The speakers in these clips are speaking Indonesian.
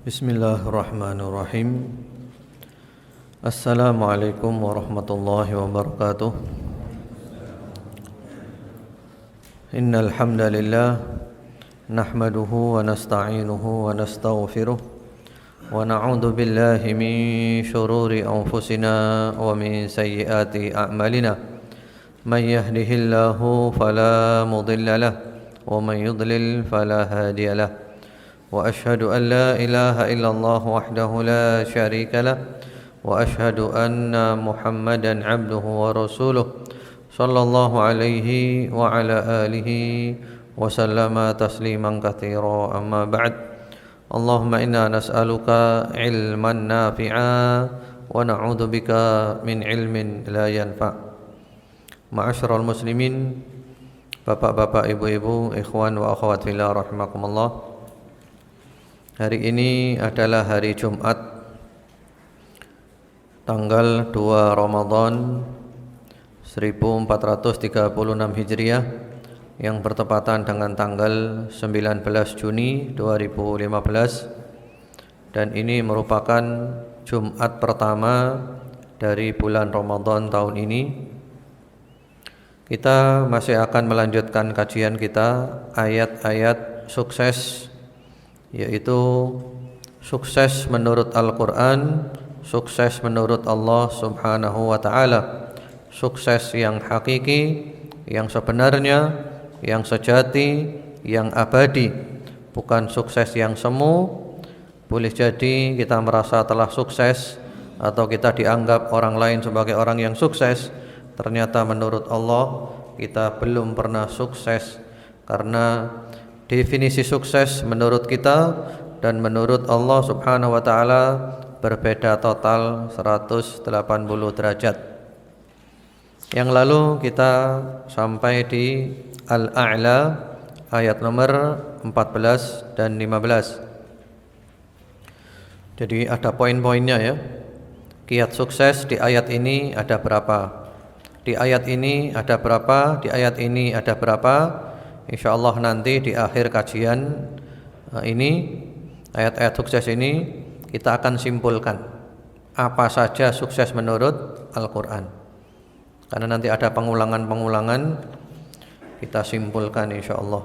Bismillahirrahmanirrahim. Assalamualaikum warahmatullahi wabarakatuh. Innal hamdalillah nahmaduhu wa nasta'inuhu wa nastaghfiruh wa na'udzu billahi min shururi anfusina wa min sayyiati a'malina. Man yahdihillahu fala mudilla lahu wa man yudlil fala hadiya lahu. وأشهد أن لا إله إلا الله وحده لا شريك له وأشهد أن محمدا عبده ورسوله صلى الله عليه وعلى آله وسلم تسليما كثيرا أما بعد اللهم إنا نسألك علما نافعا ونعوذ بك من علم لا ينفع. Ma'asyiral muslimin, bapak-bapak, ibu-ibu, ikhwan wa akhwat fillah rahimakumullah. Hari ini adalah hari Jumat tanggal 2 Ramadan 1436 Hijriah yang bertepatan dengan tanggal 19 Juni 2015, dan ini merupakan Jumat pertama dari bulan Ramadan tahun ini. Kita masih akan melanjutkan kajian kita ayat-ayat sukses, yaitu sukses menurut Al-Quran, sukses menurut Allah Subhanahu wa ta'ala, sukses yang hakiki, yang sebenarnya, yang sejati, yang abadi, bukan sukses yang semu. Boleh jadi kita merasa telah sukses atau kita dianggap orang lain sebagai orang yang sukses, ternyata menurut Allah kita belum pernah sukses, karena definisi sukses menurut kita dan menurut Allah Subhanahu wa ta'ala berbeda total 180 derajat. Yang lalu kita sampai di Al-A'la ayat nomor 14 dan 15. Jadi ada poin-poinnya ya. Kiat sukses di ayat ini ada berapa? Di ayat ini ada berapa? Di ayat ini ada berapa? InsyaAllah nanti di akhir kajian ini, ayat-ayat sukses ini, kita akan simpulkan apa saja sukses menurut Al-Quran. Karena nanti ada pengulangan-pengulangan, kita simpulkan insyaAllah.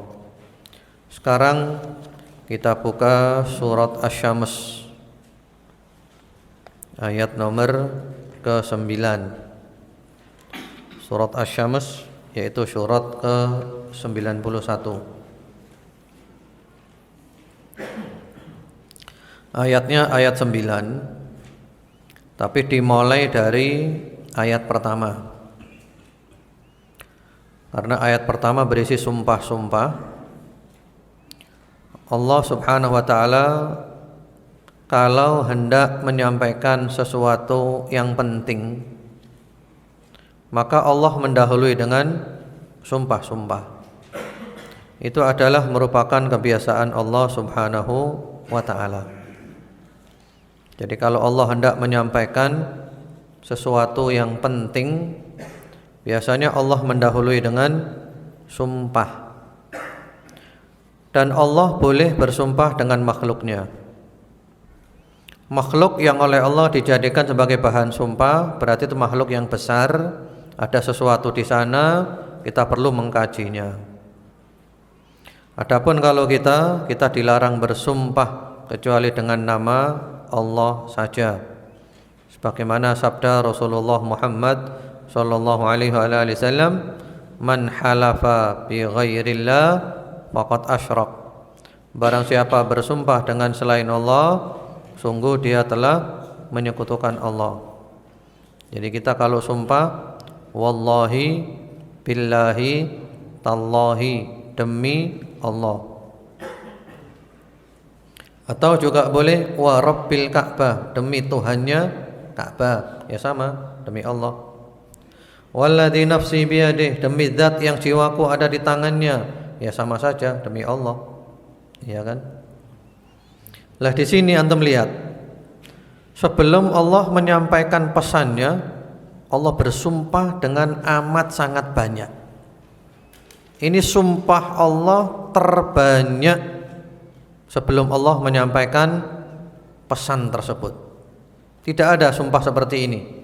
Sekarang kita buka surat Asy-Syams ayat nomor ke-9. Surat Asy-Syams yaitu surat ke-91. Ayatnya ayat 9, tapi dimulai dari ayat pertama. Karena ayat pertama berisi sumpah-sumpah. Allah Subhanahu wa ta'ala kalau hendak menyampaikan sesuatu yang penting, maka Allah mendahului dengan sumpah-sumpah. Itu adalah merupakan kebiasaan Allah Subhanahu wa ta'ala. Jadi kalau Allah hendak menyampaikan sesuatu yang penting, biasanya Allah mendahului dengan sumpah. Dan Allah boleh bersumpah dengan makhluknya. Makhluk yang oleh Allah dijadikan sebagai bahan sumpah berarti itu makhluk yang besar. Ada sesuatu di sana, kita perlu mengkajinya. Adapun kalau kita dilarang bersumpah kecuali dengan nama Allah saja. Sebagaimana sabda Rasulullah Muhammad sallallahu alaihi wasallam, "Man halafa bi ghairillah faqad asyrak." Barang siapa bersumpah dengan selain Allah, sungguh dia telah menyekutukan Allah. Jadi kita kalau sumpah, wallahi, billahi, tallahi, demi Allah. Atau juga boleh wa rabbil Ka'bah, demi Tuhannya Ka'bah, ya sama, demi Allah. Walladzi nafsi biyadih, demi zat yang jiwaku ada di tangannya, ya sama saja, demi Allah. Ya kan? Lah di sini antum lihat, sebelum Allah menyampaikan pesannya, Allah bersumpah dengan amat sangat banyak. Ini sumpah Allah terbanyak sebelum Allah menyampaikan pesan tersebut. Tidak ada sumpah seperti ini.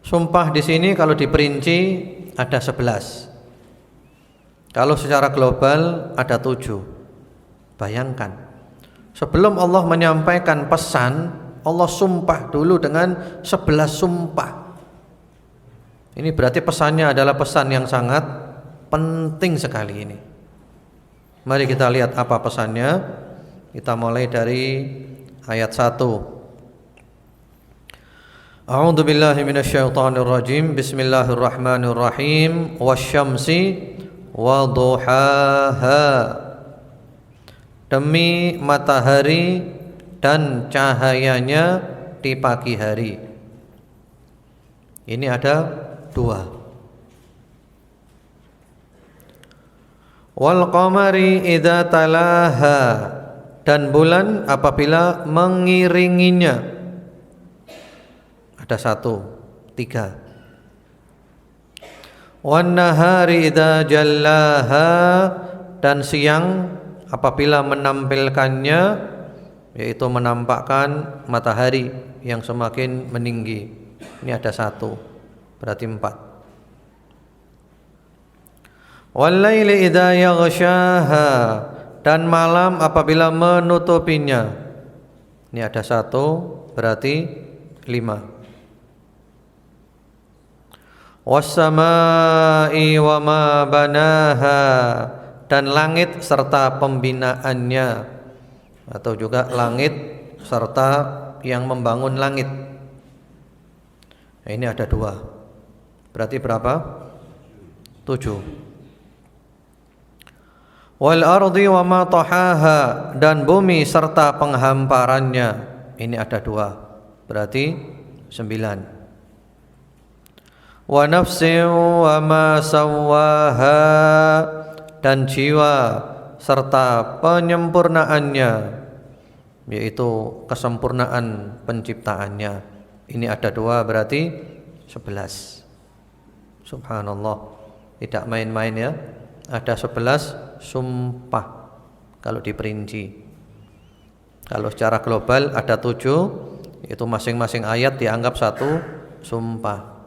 Sumpah di sini kalau diperinci ada 11. Kalau secara global ada 7. Bayangkan, sebelum Allah menyampaikan pesan, Allah sumpah dulu dengan 11 sumpah. Ini berarti pesannya adalah pesan yang sangat penting sekali ini. Mari kita lihat apa pesannya. Kita mulai dari ayat 1. A'udzu billahi minasyaitonir rajim. Bismillahirrahmanirrahim. Wasyamsi wa duhaha. Demi matahari dan cahayanya di pagi hari. Ini ada 2. Wal qamari idza talaha, dan bulan apabila mengiringinya. Ada 1, 3. Wan nahari idza jallaha, dan siang apabila menampilkannya, yaitu menampakkan matahari yang semakin meninggi. Ini ada 1, berarti 4. Wal laili idza yaghshaha, dan malam apabila menutupinya. Ini ada 1, berarti 5. Was-samaa'i wa ma banaha, dan langit serta pembinaannya, atau juga langit serta yang membangun langit. Nah, ini ada 2. Berarti berapa? 7. Wal ardi wa ma tahaha, dan bumi serta penghamparannya. Ini ada 2. Berarti 9. Wa nafsin wa ma sawwaha, dan jiwa serta penyempurnaannya, yaitu kesempurnaan penciptaannya. Ini ada 2, berarti 11. Subhanallah, tidak main-main ya. Ada 11 sumpah kalau diperinci. Kalau secara global ada 7, yaitu masing-masing ayat dianggap 1 sumpah.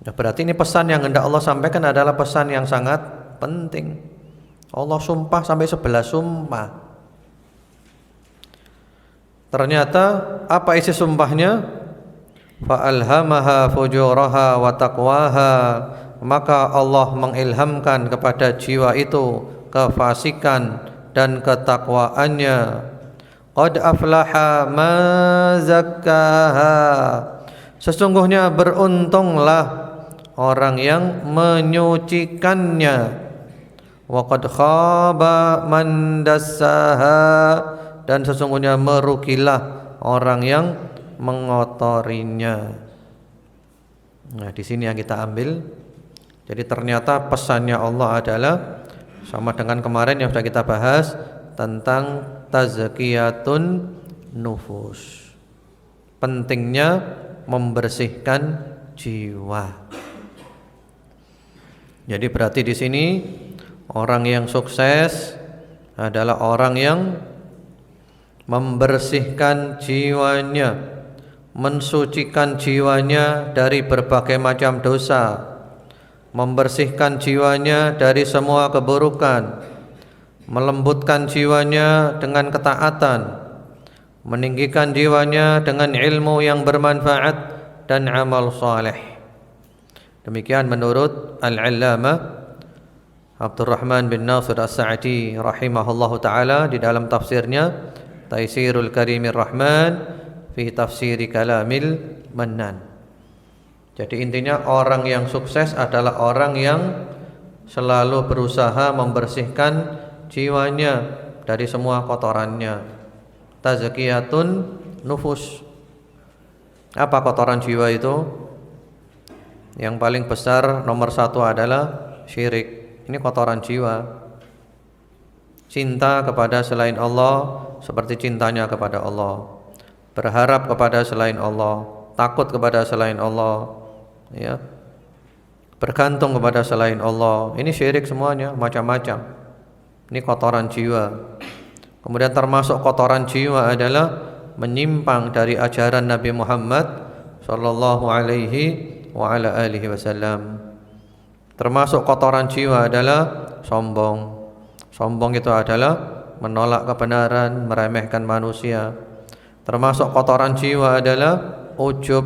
Nah, berarti ini pesan yang hendak Allah sampaikan adalah pesan yang sangat penting. Allah sumpah sampai 11 sumpah. Ternyata apa isi sumpahnya? Fa'alhamaha fujuraha wa taqwaha, maka Allah mengilhamkan kepada jiwa itu kefasikan dan ketakwaannya. Qad aflaha ma zakkaha, sesungguhnya beruntunglah orang yang menyucikannya. Wa qad khaba man dassaha, dan sesungguhnya merugilah orang yang mengotorinya. Nah, di sini yang kita ambil. Jadi ternyata pesannya Allah adalah sama dengan kemarin yang sudah kita bahas tentang tazkiyatun nufus. Pentingnya membersihkan jiwa. Jadi berarti di sini orang yang sukses adalah orang yang membersihkan jiwanya, mensucikan jiwanya dari berbagai macam dosa, membersihkan jiwanya dari semua keburukan, melembutkan jiwanya dengan ketaatan, meninggikan jiwanya dengan ilmu yang bermanfaat dan amal saleh. Demikian menurut Al-Allamah Abdurrahman bin Nasir As-Sa'di rahimahullahu taala di dalam tafsirnya Taisirul Karimir Rahman fi Tafsiri Kalamil Mannan. Jadi intinya orang yang sukses adalah orang yang selalu berusaha membersihkan jiwanya dari semua kotorannya. Tazkiyatun nufus. Apa kotoran jiwa itu? Yang paling besar nomor 1 adalah syirik. Ini kotoran jiwa. Cinta kepada selain Allah seperti cintanya kepada Allah. Berharap kepada selain Allah, takut kepada selain Allah, ya. Bergantung kepada selain Allah. Ini syirik semuanya, macam-macam. Ini kotoran jiwa. Kemudian termasuk kotoran jiwa adalah menyimpang dari ajaran Nabi Muhammad sallallahu alaihi wa ala alihi wasallam. Termasuk kotoran jiwa adalah sombong. Sombong itu adalah menolak kebenaran, meremehkan manusia. Termasuk kotoran jiwa adalah ujub,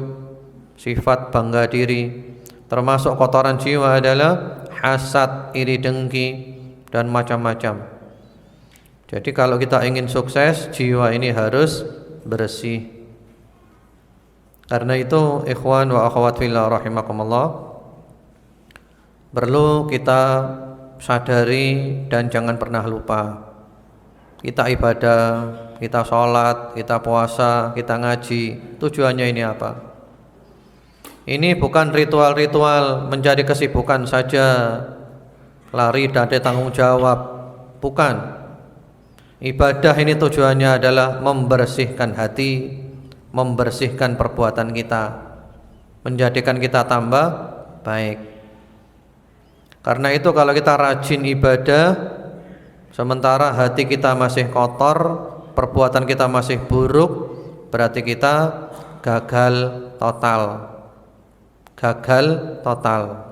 sifat bangga diri. Termasuk kotoran jiwa adalah hasad, iri dengki, dan macam-macam. Jadi kalau kita ingin sukses, jiwa ini harus bersih. Karena itu ikhwan wa akhwat fillah rahimakumullah, perlu kita sadari dan jangan pernah lupa. Kita ibadah, kita sholat, kita puasa, kita ngaji, tujuannya ini apa? Ini bukan ritual-ritual menjadi kesibukan saja, lari dari tanggung jawab, bukan. Ibadah ini tujuannya adalah membersihkan hati, membersihkan perbuatan kita, menjadikan kita tambah baik. Karena itu kalau kita rajin ibadah, sementara hati kita masih kotor, perbuatan kita masih buruk, berarti kita gagal total. Gagal total.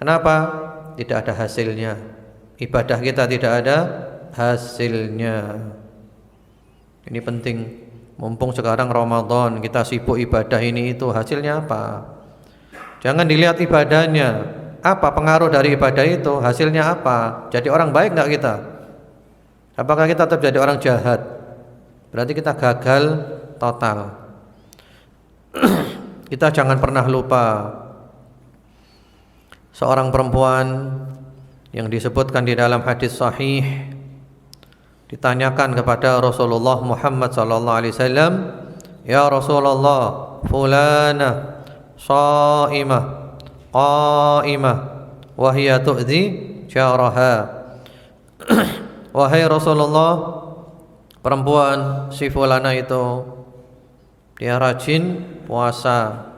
Kenapa? Tidak ada hasilnya. Ibadah kita tidak ada hasilnya. Ini penting. Mumpung sekarang Ramadan, kita sibuk ibadah ini itu, hasilnya apa? Jangan dilihat ibadahnya. Apa pengaruh dari ibadah itu? Hasilnya apa? Jadi orang baik enggak kita? Apakah kita tetap jadi orang jahat? Berarti kita gagal total. Kita jangan pernah lupa seorang perempuan yang disebutkan di dalam hadis sahih, ditanyakan kepada Rasulullah Muhammad sallallahu alaihi wasallam, "Ya Rasulullah, fulanah shaimah qaimah wa hiya tu'dhi jaraha." Wahai Rasulullah, perempuan si fulana itu dia rajin puasa,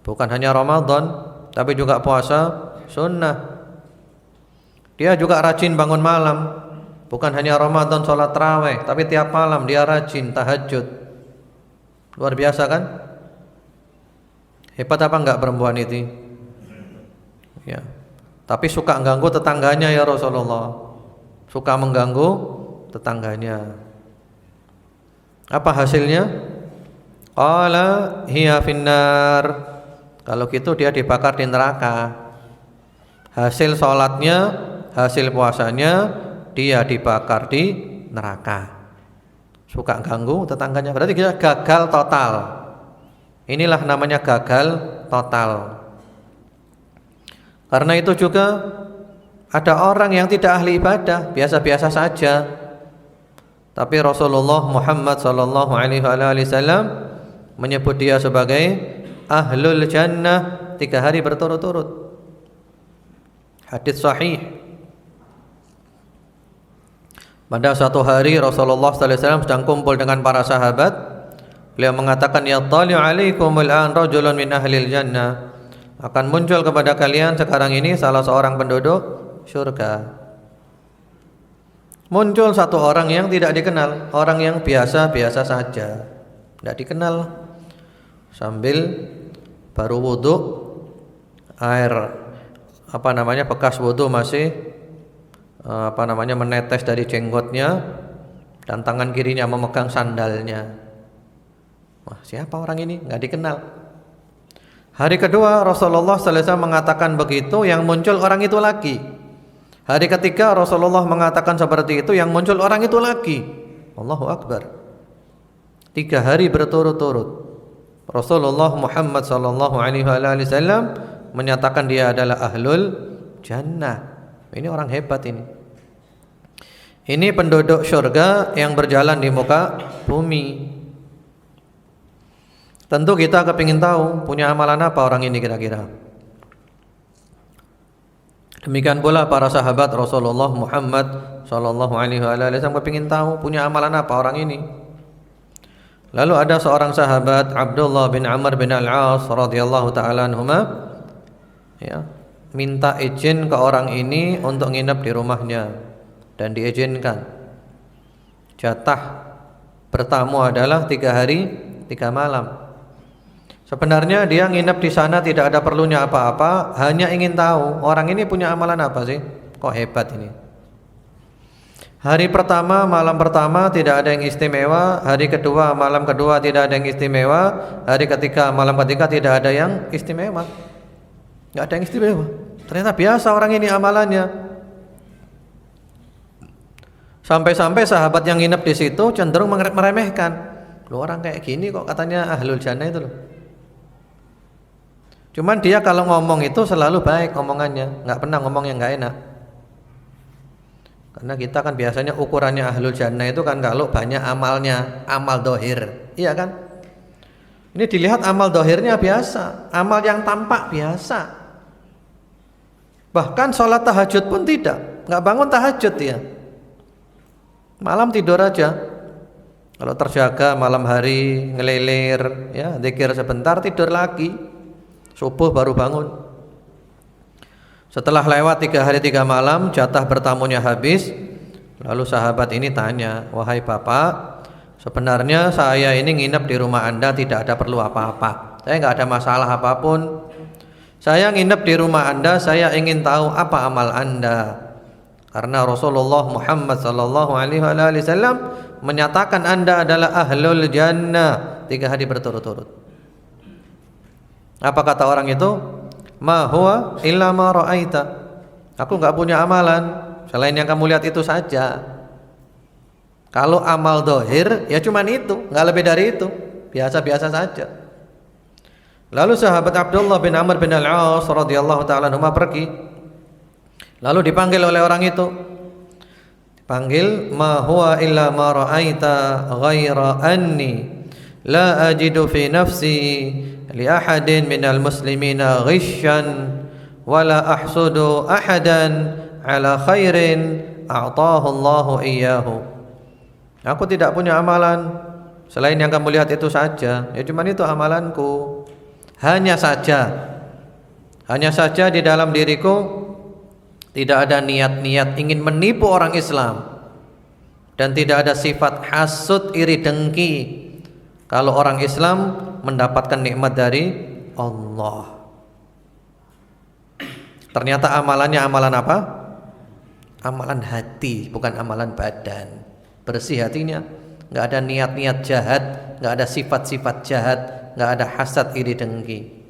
bukan hanya Ramadan tapi juga puasa sunnah. Dia juga rajin bangun malam, bukan hanya Ramadan sholat tarawih, tapi tiap malam dia rajin tahajud. Luar biasa kan? Hebat apa enggak perempuan itu? Ya. Tapi suka mengganggu tetangganya ya Rasulullah. Suka mengganggu tetangganya. Apa hasilnya? Qala hiya finnar. Kalau gitu dia dibakar di neraka. Hasil sholatnya, hasil puasanya, dia dibakar di neraka. Suka ganggu tetangganya, berarti dia gagal total. Inilah namanya gagal total. Karena itu juga ada orang yang tidak ahli ibadah, biasa-biasa saja, tapi Rasulullah Muhammad sallallahu alaihi wasallam menyebut dia sebagai ahlul jannah 3 hari berturut-turut. Hadis sahih. Pada suatu hari Rasulullah sallallahu alaihi wasallam sedang kumpul dengan para sahabat. Beliau mengatakan, "Yattali'u 'alaikumul an rajulun min ahlil jannah." Akan muncul kepada kalian sekarang ini salah seorang penduduk surga. Muncul satu orang yang tidak dikenal, orang yang biasa-biasa saja, tidak dikenal. Sambil baru wudhu, air bekas wudhu masih menetes dari jenggotnya, dan tangan kirinya memegang sandalnya. Wah, siapa orang ini? Nggak dikenal. Hari kedua Rasulullah sallallahu alaihi wasallam mengatakan begitu, yang muncul orang itu lagi. Hari ketiga Rasulullah mengatakan seperti itu, yang muncul orang itu lagi. Allahu Akbar. 3 hari berturut-turut Rasulullah Muhammad sallallahu alaihi wasallam menyatakan dia adalah ahlul jannah. Ini orang hebat ini. Ini penduduk surga yang berjalan di muka bumi. Tentu kita kepingin tahu punya amalan apa orang ini kira-kira. Demikian pula para sahabat Rasulullah Muhammad sallallahu alaihi wasallam kepingin tahu punya amalan apa orang ini. Lalu ada seorang sahabat Abdullah bin Amr bin Al-As radhiyallahu taala anhuma, ya, minta izin ke orang ini untuk nginep di rumahnya, dan diizinkan. jatah bertamu adalah 3 hari 3 malam. Sebenarnya dia nginep di sana tidak ada perlunya apa-apa, hanya ingin tahu orang ini punya amalan apa sih? Kok hebat ini? Hari pertama, malam pertama tidak ada yang istimewa, hari kedua, malam kedua tidak ada yang istimewa, hari ketiga, malam ketiga tidak ada yang istimewa. Enggak ada yang istimewa. Ternyata biasa orang ini amalannya. Sampai-sampai sahabat yang nginep di situ cenderung meremehkan. Loh, orang kayak gini kok katanya ahlul jannah itu loh. Cuman dia kalau ngomong itu selalu baik omongannya, nggak pernah ngomong yang nggak enak. Karena kita kan biasanya ukurannya ahlul jannah itu kan kalau banyak amalnya, amal dohir, iya kan? Ini dilihat amal dohirnya biasa, amal yang tampak biasa. Bahkan sholat tahajud pun tidak, nggak bangun tahajud dia. Malam tidur aja. Kalau terjaga malam hari ngelilir, ya zikir sebentar tidur lagi. Subuh baru bangun. Setelah lewat 3 hari 3 malam, jatah bertamunya habis. Lalu sahabat ini tanya, wahai bapak, sebenarnya saya ini nginep di rumah Anda tidak ada perlu apa-apa. Saya nggak ada masalah apapun. Saya nginep di rumah Anda, saya ingin tahu apa amal Anda. Karena Rasulullah Muhammad sallallahu alaihi wasallam menyatakan Anda adalah ahlul jannah 3 hari berturut-turut. Apa kata orang itu? Ma huwa illa ma ra'aita. Aku enggak punya amalan selain yang kamu lihat itu saja. Kalau amal dohir ya cuman itu, enggak lebih dari itu. Biasa-biasa saja. Lalu sahabat Abdullah bin Amr bin Al-As radhiyallahu taala anhu pergi. Lalu dipanggil oleh orang itu. Dipanggil, ma huwa illa ma ra'aita ghaira anni la ajidu fi nafsi li ahadin minal muslimina ghishan wala ahsudu ahadan ala khairin a'tahu Allahu iyyahu. Aku tidak punya amalan selain yang kamu lihat itu saja. Ya cuma itu amalanku. Hanya saja di dalam diriku tidak ada niat-niat ingin menipu orang Islam dan tidak ada sifat hasud, iri dengki kalau orang Islam mendapatkan nikmat dari Allah. Ternyata amalannya amalan apa? Amalan hati, bukan amalan badan. Bersih hatinya, enggak ada niat-niat jahat, enggak ada sifat-sifat jahat, enggak ada hasad, iri dengki.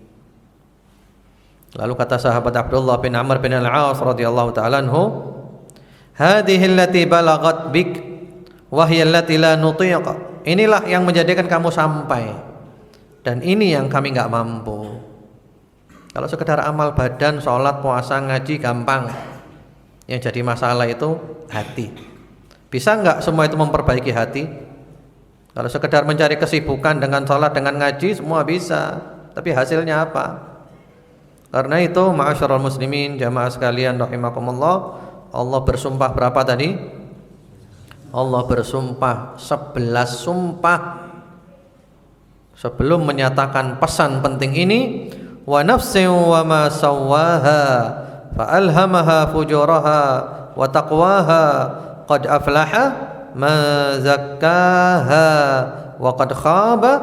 Lalu kata sahabat Abdullah bin Amr bin Al-As radhiyallahu ta'ala anhu, hadhihi allati balagat bik wa hiya allati la nutiq. Inilah yang menjadikan kamu sampai dan ini yang kami enggak mampu. Kalau sekedar amal badan, sholat, puasa, ngaji gampang. Yang jadi masalah itu hati. Bisa enggak semua itu memperbaiki hati? Kalau sekedar mencari kesibukan dengan sholat, dengan ngaji semua bisa, tapi hasilnya apa? Karena itu ma'asyiral muslimin jamaah sekalian rahimakumullah, Allah bersumpah berapa tadi? Allah bersumpah 11 sumpah sebelum menyatakan pesan penting ini, wa nafsin wa ma sawwaha fa alhamaha fujuraha wa taqwaha qad aflaha man zakkaha wa qad khaba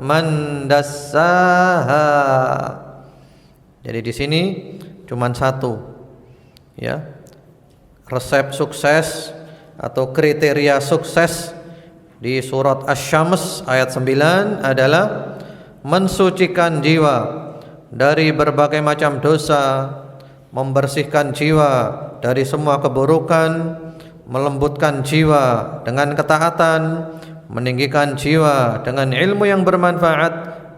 man dassaha. Jadi di sini cuman satu, ya, resep sukses atau kriteria sukses di surat Asy-Syams ayat 9 adalah mensucikan jiwa dari berbagai macam dosa, membersihkan jiwa dari semua keburukan, melembutkan jiwa dengan ketaatan, meninggikan jiwa dengan ilmu yang bermanfaat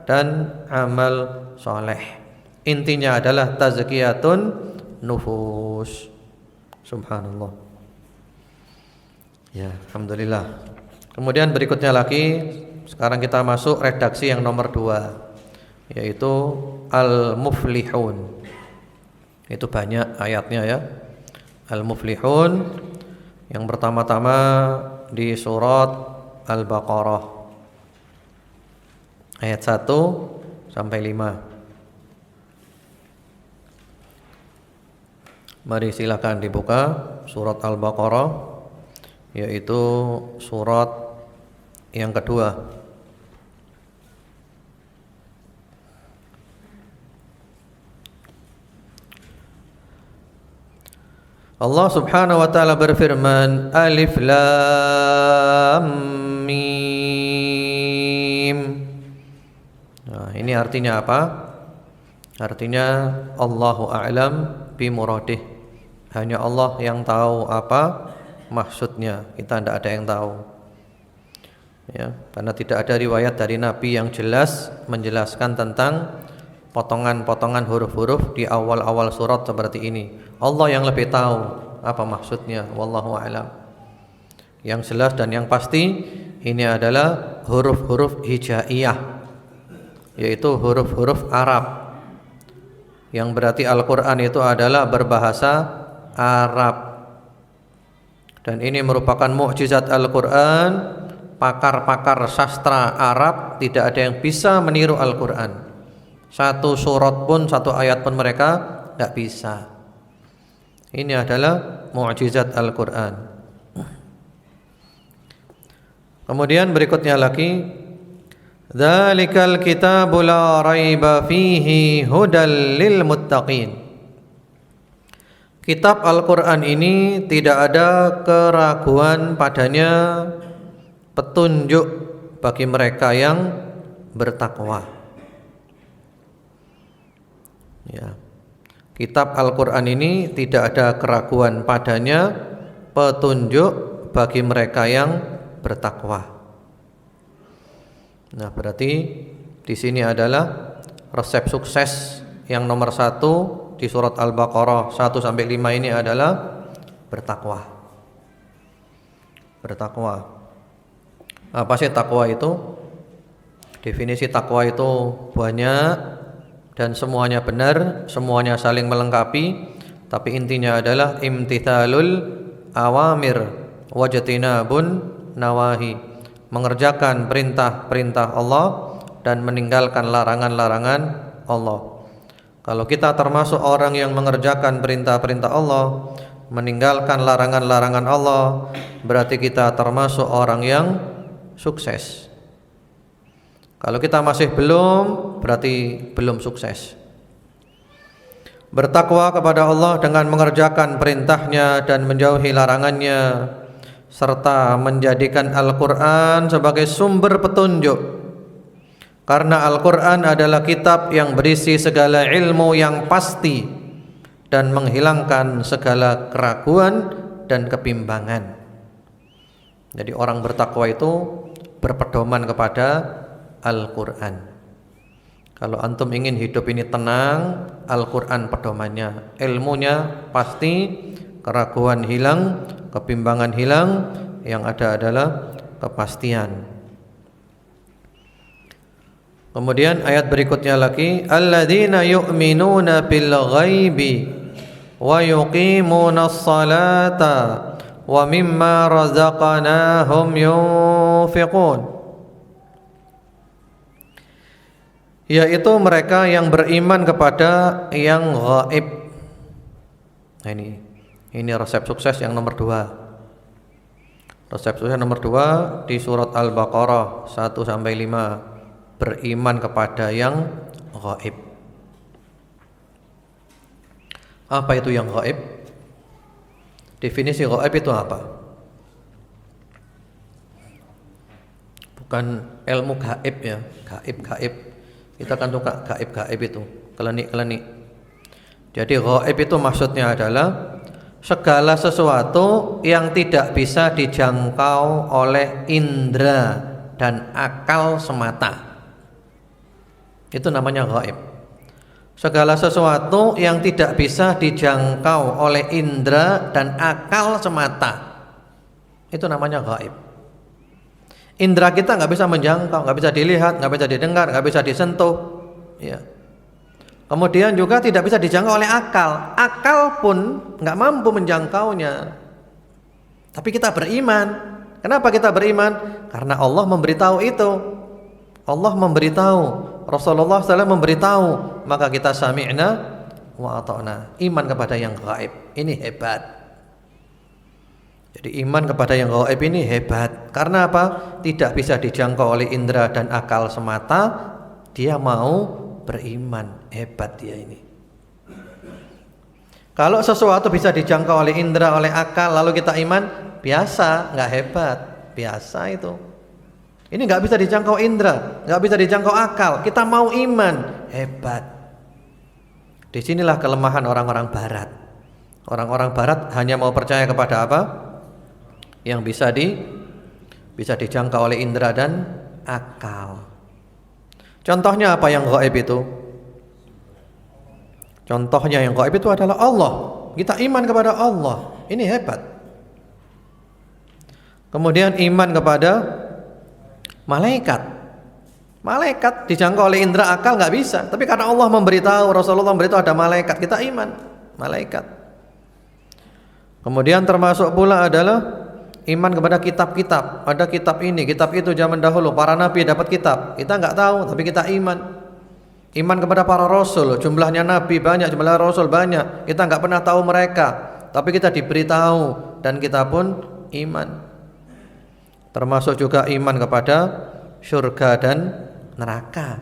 dan amal soleh. Intinya adalah tazkiyatun nufus. Subhanallah. Ya, alhamdulillah. Kemudian berikutnya lagi, sekarang kita masuk redaksi yang nomor 2, yaitu Al-Muflihun. Itu banyak ayatnya ya. Al-Muflihun yang pertama-tama di surat Al-Baqarah ayat 1 sampai 5. Mari silakan dibuka surat Al-Baqarah yaitu surat yang kedua. Allah Subhanahu wa taala berfirman, Alif Lam Mim. Nah, ini artinya apa? Artinya Allahu a'lam bi muradih. Hanya Allah yang tahu apa maksudnya. Kita tidak ada yang tahu. Ya, karena tidak ada riwayat dari Nabi yang jelas menjelaskan tentang potongan-potongan huruf-huruf di awal-awal surat seperti ini. Allah yang lebih tahu apa maksudnya, wallahu a'lam. Yang jelas dan yang pasti ini adalah huruf-huruf hijaiyah, yaitu huruf-huruf Arab. Yang berarti Al-Qur'an itu adalah berbahasa Arab. Dan ini merupakan mukjizat Al-Qur'an. Pakar-pakar sastra Arab tidak ada yang bisa meniru Al-Qur'an. Satu surat pun, satu ayat pun mereka tidak bisa. Ini adalah mukjizat Al-Qur'an. Kemudian berikutnya lagi, Dzalikal kitabu la raiba fihi hudal lil muttaqin. Kitab Al-Qur'an ini tidak ada keraguan padanya, petunjuk bagi mereka yang bertakwa. Ya. Kitab Al-Qur'an ini tidak ada keraguan padanya, petunjuk bagi mereka yang bertakwa. Nah, berarti di sini adalah resep sukses yang nomor 1 di surat Al-Baqarah 1 sampai 5 ini adalah bertakwa. Bertakwa. Apa sih takwa itu? Definisi takwa itu banyak dan semuanya benar, semuanya saling melengkapi, tapi intinya adalah imtithalul awamir wajtinabun nawahi, mengerjakan perintah-perintah Allah dan meninggalkan larangan-larangan Allah. Kalau kita termasuk orang yang mengerjakan perintah-perintah Allah, meninggalkan larangan-larangan Allah, berarti kita termasuk orang yang sukses. Kalau kita masih belum, berarti belum sukses. Bertakwa kepada Allah dengan mengerjakan perintahnya dan menjauhi larangannya, serta menjadikan Al-Qur'an sebagai sumber petunjuk. Karena Al-Qur'an adalah kitab yang berisi segala ilmu yang pasti dan menghilangkan segala keraguan dan kebimbangan. Jadi orang bertakwa itu berpedoman kepada Al-Qur'an. Kalau antum ingin hidup ini tenang, Al-Qur'an pedomannya. Ilmunya pasti, keraguan hilang, kebimbangan hilang, yang ada adalah kepastian. Kemudian ayat berikutnya lagi, alladzina yu'minuna bil ghaibi wa yuqimunas salata wa mimma razaqnahum yunfiqun. Yaitu mereka yang beriman kepada yang gaib. Nah, ini resep sukses yang nomor 2. Resep sukses nomor 2 di surat Al-Baqarah 1 sampai 5, beriman kepada yang gaib. Apa itu yang gaib? Definisi gaib itu apa? Bukan ilmu gaib ya, gaib. Kita kan suka gaib-gaib itu, kelenik-kelenik. Jadi gaib itu maksudnya adalah segala sesuatu yang tidak bisa dijangkau oleh indera dan akal semata. Itu namanya gaib. Segala sesuatu yang tidak bisa dijangkau oleh indera dan akal semata, itu namanya gaib. Indra kita nggak bisa menjangkau, nggak bisa dilihat, nggak bisa didengar, nggak bisa disentuh, ya. Kemudian juga tidak bisa dijangkau oleh akal. Akal pun nggak mampu menjangkaunya. Tapi kita beriman. Kenapa kita beriman? Karena Allah memberitahu itu. Allah memberitahu, Rasulullah SAW memberitahu, maka kita sami'na wa ata'na. Iman kepada yang gaib. Ini hebat. Jadi iman kepada yang gaib ini hebat. Karena apa? Tidak bisa dijangkau oleh indera dan akal semata. Dia mau beriman. Hebat dia ini. Kalau sesuatu bisa dijangkau oleh indera, oleh akal, lalu kita iman, biasa, nggak hebat. Biasa itu. Ini nggak bisa dijangkau indera, nggak bisa dijangkau akal. Kita mau iman. Hebat. Disinilah kelemahan orang-orang barat. Orang-orang barat hanya mau percaya kepada apa? Yang bisa dijangkau oleh indera dan akal. Contohnya apa yang gaib itu? Contohnya yang gaib itu adalah Allah. Kita iman kepada Allah. Ini hebat. Kemudian iman kepada malaikat. Malaikat dijangkau oleh indera akal nggak bisa. Tapi karena Allah memberitahu, Rasulullah memberitahu ada malaikat, kita iman. Malaikat. Kemudian termasuk pula adalah iman kepada kitab-kitab. Ada kitab ini, kitab itu zaman dahulu. Para nabi dapat kitab. Kita nggak tahu, tapi kita iman. Iman kepada para rasul. Jumlahnya nabi banyak, jumlah rasul banyak. Kita nggak pernah tahu mereka, tapi kita diberitahu dan kita pun iman. Termasuk juga iman kepada surga dan neraka.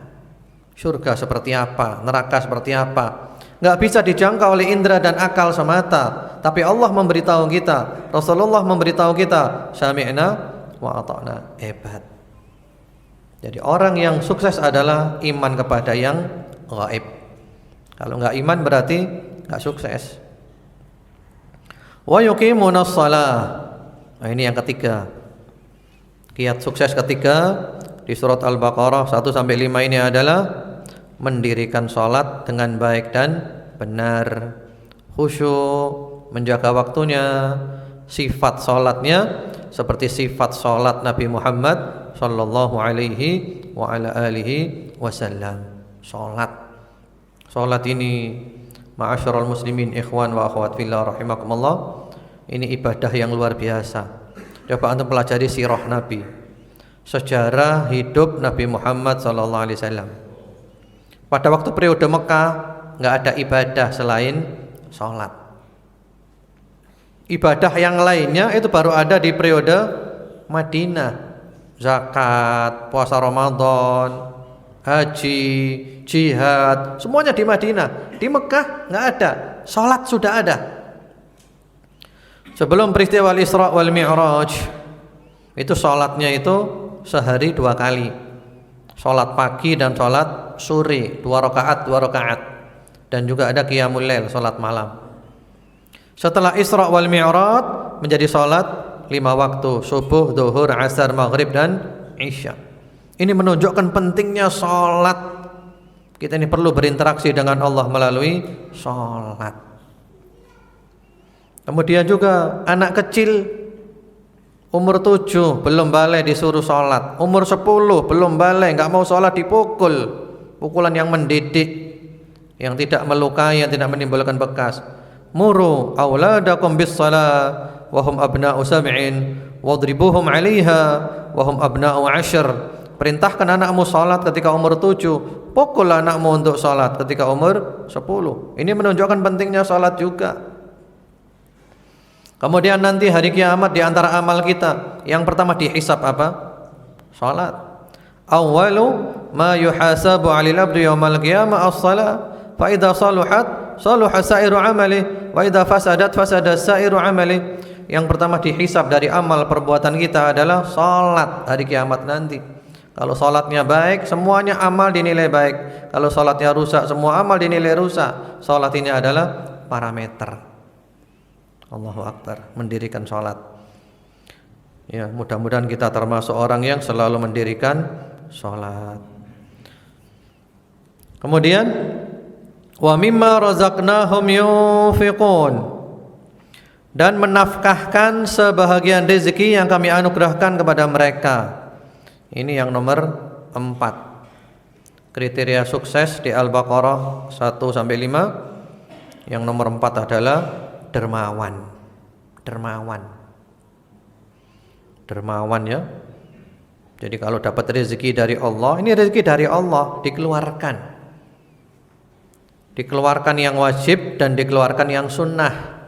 Surga seperti apa? Neraka seperti apa? Nggak bisa dijangkau oleh indera dan akal semata. Tapi Allah memberitahu kita, Rasulullah memberitahu kita, sami'na wa ata'na. Hebat. Jadi orang yang sukses adalah iman kepada yang gaib. Kalau nggak iman berarti nggak sukses. Wa yuqimunas shalah. Nah, ini yang ketiga. Kiat sukses ketiga di surat Al-Baqarah 1 sampai 5 ini adalah mendirikan salat dengan baik dan benar, khusyuk, menjaga waktunya, sifat salatnya seperti sifat salat Nabi Muhammad sallallahu alaihi wa ala alihi wasallam. Salat ini ma'asyiral muslimin ikhwan wa akhwat fillah rahimakumullah, ini ibadah yang luar biasa. Coba antum pelajari sirah Nabi, sejarah hidup Nabi Muhammad sallallahu alaihi wasallam. Pada waktu periode Mekah nggak ada ibadah selain sholat. Ibadah yang lainnya itu baru ada di periode Madinah. Zakat, puasa Ramadan, haji, jihad, semuanya di Madinah. Di Mekah nggak ada. Sholat sudah ada. Sebelum peristiwa Isra wal Mi'raj, itu sholatnya itu sehari 2 kali. Sholat pagi dan sholat sore 2 rakaat. Dan juga ada qiyamul lail, sholat malam. Setelah Isra wal Mi'raj menjadi sholat 5 waktu, subuh, zuhur, asar, maghrib dan isya. Ini menunjukkan pentingnya sholat. Kita ini perlu berinteraksi dengan Allah melalui sholat. Kemudian juga anak kecil umur 7 belum balik disuruh sholat, umur 10 belum balik, nggak mau sholat dipukul, pukulan yang mendidik, yang tidak melukai, yang tidak menimbulkan bekas. Muru auladakum bis shalah wa hum abna'u sab'in wadribuhum 'alaiha wa hum abna'u 'ashr. Perintahkan anakmu sholat ketika umur 7, pukul anakmu untuk sholat ketika umur 10. Ini menunjukkan pentingnya sholat juga. Kemudian nanti hari kiamat di antara amal kita yang pertama dihisab apa? Salat. Awwalu ma yuhasabu 'alal 'abdi yaumal qiyamah as-shalah. Fa idza saluhat saluha sa'iru 'amali wa idza fasadat fasada sa'iru 'amali. Yang pertama dihisab dari amal perbuatan kita adalah salat hari kiamat nanti. Kalau salatnya baik, semuanya amal dinilai baik. Kalau salatnya rusak, semua amal dinilai rusak. Salat ini adalah parameter. Allahu Akbar, mendirikan sholat. Ya, mudah-mudahan kita termasuk orang yang selalu mendirikan sholat. Kemudian, wa mimma razaqnahum yunfiqun, dan menafkahkan sebahagian rezeki yang kami anugerahkan kepada mereka. Ini yang nomor 4. Kriteria sukses di Al-Baqarah 1 sampai 5. Yang nomor 4 adalah dermawan ya. Jadi kalau dapat rezeki dari Allah, ini rezeki dari Allah, dikeluarkan yang wajib dan dikeluarkan yang sunnah.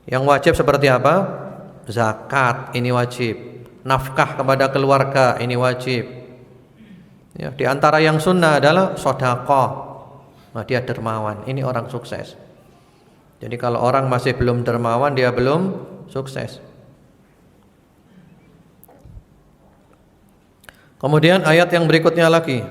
Yang wajib seperti apa? zakat ini wajib, nafkah kepada keluarga ini wajib. Ya, di antara yang sunnah adalah sedekah. Nah, dia dermawan, ini orang sukses. Jadi kalau orang masih belum dermawan, dia belum sukses. Kemudian ayat yang berikutnya lagi,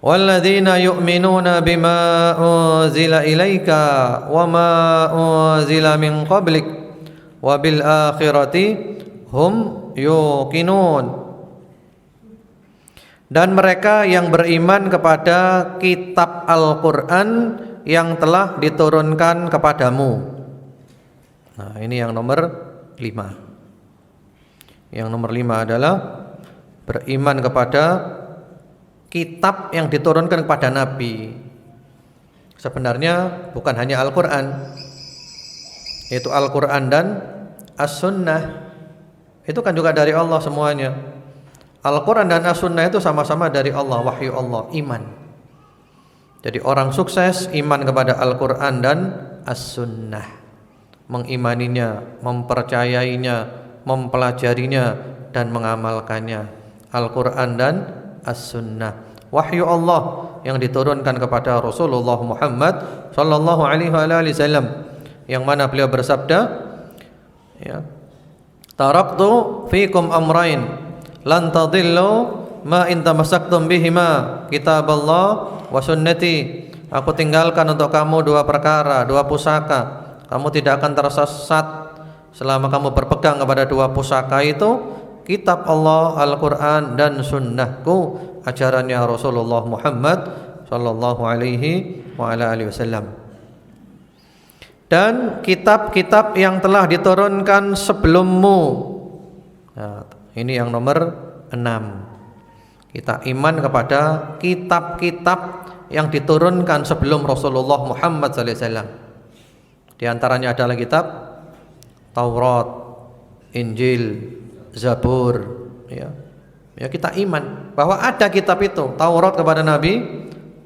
walladzina yu'minuna bima unzila ilaika wa ma unzila min qablik wa bil akhirati hum yuqinun. Dan mereka yang beriman kepada kitab Al-Qur'an yang telah diturunkan kepadamu. Nah, ini yang nomor 5. Yang nomor 5 adalah beriman kepada kitab yang diturunkan kepada Nabi. Sebenarnya bukan hanya Al-Qur'an, yaitu Al-Qur'an dan As-Sunnah. Itu kan juga dari Allah semuanya. Al-Quran dan As-Sunnah itu sama-sama dari Allah, wahyu Allah, iman. Jadi orang sukses iman kepada Al-Quran dan As-Sunnah, mengimaninya, mempercayainya, mempelajarinya dan mengamalkannya. Al-Quran dan As-Sunnah, wahyu Allah yang diturunkan kepada Rasulullah Muhammad sallallahu alaihi wasallam, yang mana beliau bersabda, ya, taraktu fikum amrain lan tadillu ma in tamassaktum bihima kitaballah wa sunnati. Aku tinggalkan untuk kamu dua perkara, dua pusaka. Kamu tidak akan tersesat selama kamu berpegang kepada dua pusaka itu, kitab Allah, Al-Quran dan sunnahku, ajarannya Rasulullah Muhammad sallallahu alaihi wa ala alihi wasallam. Dan kitab-kitab yang telah diturunkan sebelummu. Nah, ini yang nomor 6. Kita iman kepada kitab-kitab yang diturunkan sebelum Rasulullah Muhammad SAW. Di antaranya adalah kitab Taurat, Injil, Zabur. Ya, kita iman bahwa ada kitab itu. Taurat kepada Nabi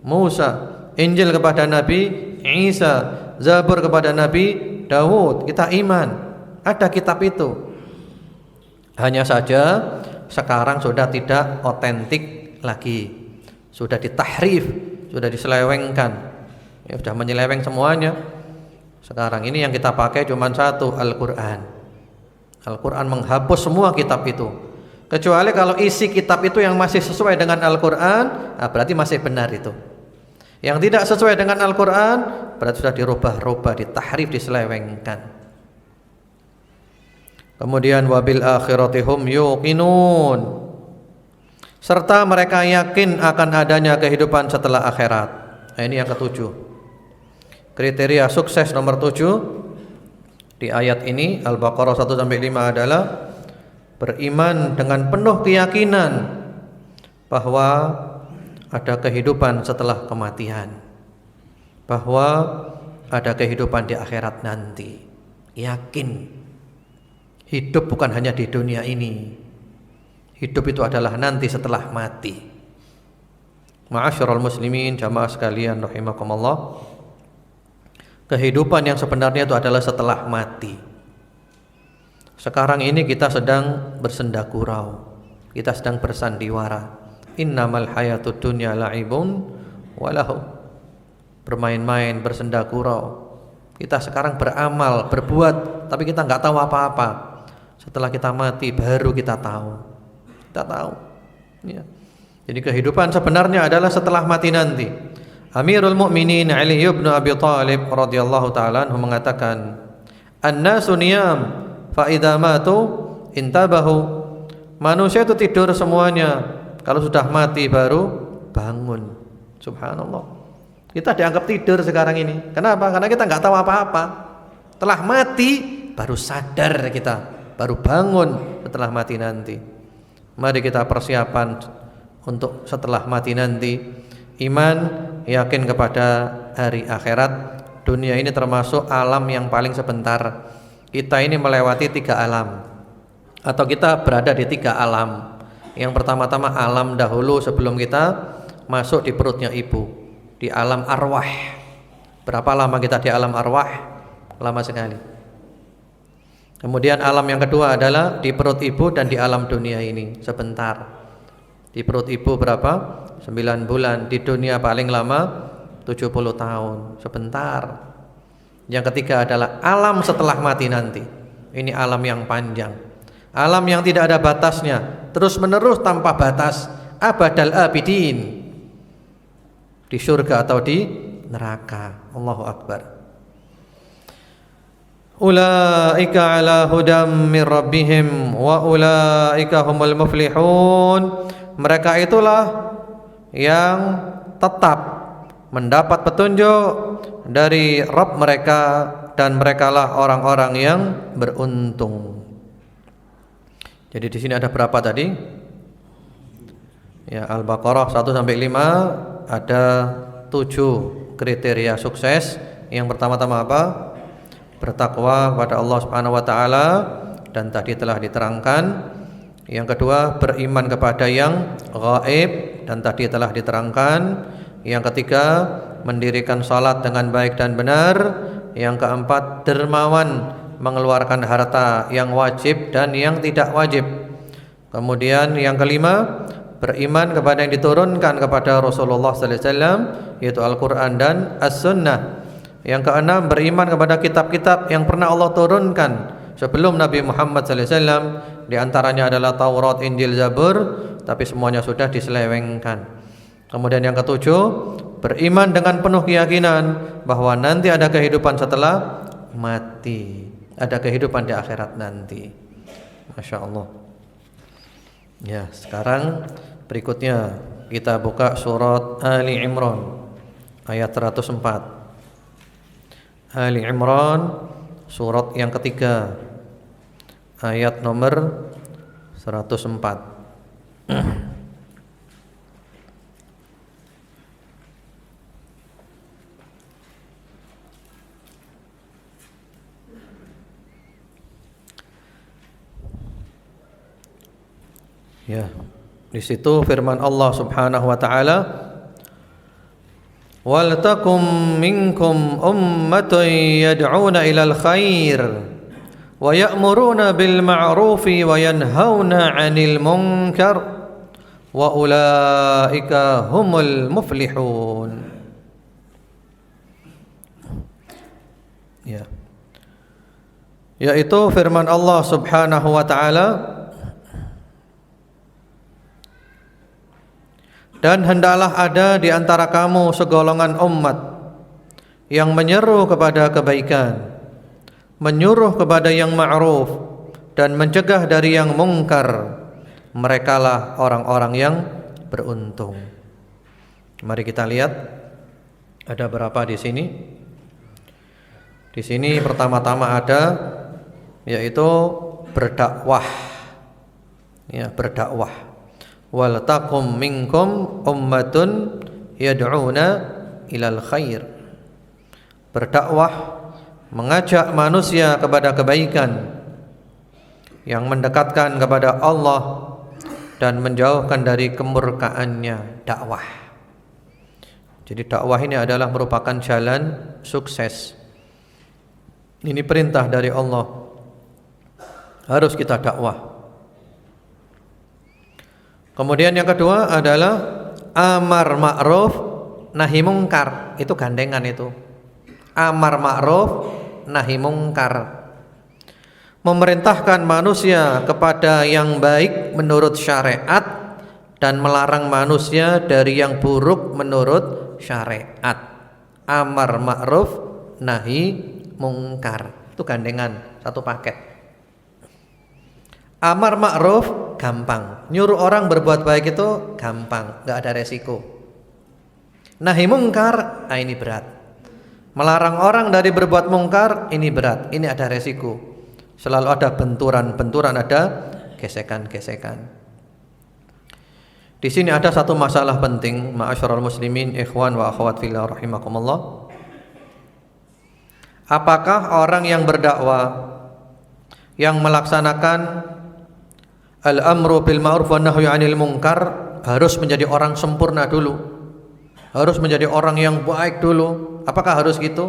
Musa, Injil kepada Nabi Isa, Zabur kepada Nabi Daud. Kita iman ada kitab itu. Hanya saja sekarang sudah tidak otentik lagi, sudah ditahrif, sudah diselewengkan, ya, sudah menyeleweng semuanya. Sekarang ini yang kita pakai cuma satu, Al-Quran. Al-Quran menghapus semua kitab itu, kecuali kalau isi kitab itu yang masih sesuai dengan Al-Quran, nah berarti masih benar itu. Yang tidak sesuai dengan Al-Quran berarti sudah dirubah-rubah, ditahrif, diselewengkan. Kemudian wabil akhirati hum yuqinun, serta mereka yakin akan adanya kehidupan setelah akhirat. Nah, ini yang ketujuh. Kriteria sukses nomor 7 di ayat ini Al-Baqarah 1-5 adalah beriman dengan penuh keyakinan bahwa ada kehidupan setelah kematian, bahwa ada kehidupan di akhirat nanti. Yakin hidup bukan hanya di dunia ini, hidup itu adalah nanti setelah mati. Ma'asyiral muslimin, jamaah sekalian rahimakumullah, kehidupan yang sebenarnya itu adalah setelah mati. Sekarang ini kita sedang bersenda gurau, kita sedang bersandiwara. Innamal hayatud dunya la'ibun walahu, bermain-main, bersenda gurau. Kita sekarang beramal, berbuat, tapi kita nggak tahu apa-apa. Setelah kita mati baru kita tahu. Kita tahu. Ya. Jadi kehidupan sebenarnya adalah setelah mati nanti. Amirul Mukminin Ali bin Abi Thalib radhiyallahu taala anhu mengatakan, "An-nasu niyam fa idza matu intabahu." Manusia itu tidur semuanya, kalau sudah mati baru bangun. Subhanallah. Kita dianggap tidur sekarang ini. Kenapa? Karena kita nggak tahu apa-apa. Setelah mati baru sadar kita, baru bangun setelah mati nanti. Mari kita persiapan untuk setelah mati nanti. Iman, yakin kepada hari akhirat. Dunia ini termasuk alam yang paling sebentar. Kita ini melewati 3 alam, atau kita berada di 3 alam. Yang pertama-tama alam dahulu sebelum kita masuk di perutnya ibu, di alam arwah. Berapa lama kita di alam arwah? Lama sekali. Kemudian alam yang kedua adalah di perut ibu dan di alam dunia ini sebentar. Di perut ibu berapa? 9 bulan. Di dunia paling lama 70 tahun. Sebentar. Yang ketiga adalah alam setelah mati nanti. Ini alam yang panjang, alam yang tidak ada batasnya, terus menerus tanpa batas, abadal abidin, di surga atau di neraka. Allahu Akbar. Ulaika ala hudam min rabbihim wa ulaika humul muflihun. Mereka itulah yang tetap mendapat petunjuk dari Rabb mereka, dan merekalah orang-orang yang beruntung. Jadi di sini ada berapa tadi? Ya, Al-Baqarah 1 sampai 5 ada 7 kriteria sukses. Yang pertama-tama apa? Bertakwa kepada Allah Subhanahu wa taala, dan tadi telah diterangkan. Yang kedua, beriman kepada yang gaib, dan tadi telah diterangkan. Yang ketiga, mendirikan salat dengan baik dan benar. Yang keempat, dermawan, mengeluarkan harta yang wajib dan yang tidak wajib. Kemudian yang kelima, beriman kepada yang diturunkan kepada Rasulullah sallallahu alaihi wasallam, yaitu Al-Qur'an dan As-Sunnah. Yang keenam, beriman kepada kitab-kitab yang pernah Allah turunkan sebelum Nabi Muhammad sallallahu alaihi wasallam. Di antaranya adalah Taurat, Injil, Zabur, tapi semuanya sudah diselewengkan. Kemudian yang ketujuh, beriman dengan penuh keyakinan bahwa nanti ada kehidupan setelah mati, ada kehidupan di akhirat nanti. Masya Allah. Ya, sekarang berikutnya kita buka surat Ali Imran ayat 104. Ali Imran surat yang ketiga ayat nomor 104. Ya, di situ firman Allah Subhanahu wa taala, "Wal takum minkum ummatun yad'una ilal khair wa ya'muruna bil ma'rufi wa yanhauna 'anil munkar wa ulaika humul muflihun." Ya. Yaitu firman Allah Subhanahu wa taala, dan hendaklah ada di antara kamu segolongan umat yang menyeru kepada kebaikan, menyuruh kepada yang ma'ruf, dan mencegah dari yang mungkar. Merekalah orang-orang yang beruntung. Mari kita lihat ada berapa di sini. Di sini pertama-tama ada yaitu berdakwah. Ya, berdakwah. Wal takum minkum ummatun yad'una ilal khair. Berdakwah, mengajak manusia kepada kebaikan, yang mendekatkan kepada Allah dan menjauhkan dari kemurkaannya. Dakwah. Jadi dakwah ini adalah merupakan jalan sukses. Ini perintah dari Allah, harus kita dakwah. Kemudian yang kedua adalah amar ma'ruf nahi mungkar. Itu gandengan itu. Amar ma'ruf nahi mungkar. Memerintahkan manusia kepada yang baik menurut syariat dan melarang manusia dari yang buruk menurut syariat. Amar ma'ruf nahi mungkar. Itu gandengan, satu paket. Amar ma'ruf gampang, nyuruh orang berbuat baik itu gampang, gak ada resiko. Nahi mungkar, ini berat. Melarang orang dari berbuat mungkar, ini berat, ini ada resiko. Selalu ada benturan-benturan, ada gesekan-gesekan. Di sini ada satu masalah penting, ma'asyiral muslimin, ikhwan wa akhwat fillah rahimakumullah. Apakah orang yang berdakwah, yang melaksanakan al-amru bil ma'ruf wa nahyu 'anil munkar harus menjadi orang sempurna dulu? Harus menjadi orang yang baik dulu? Apakah harus gitu?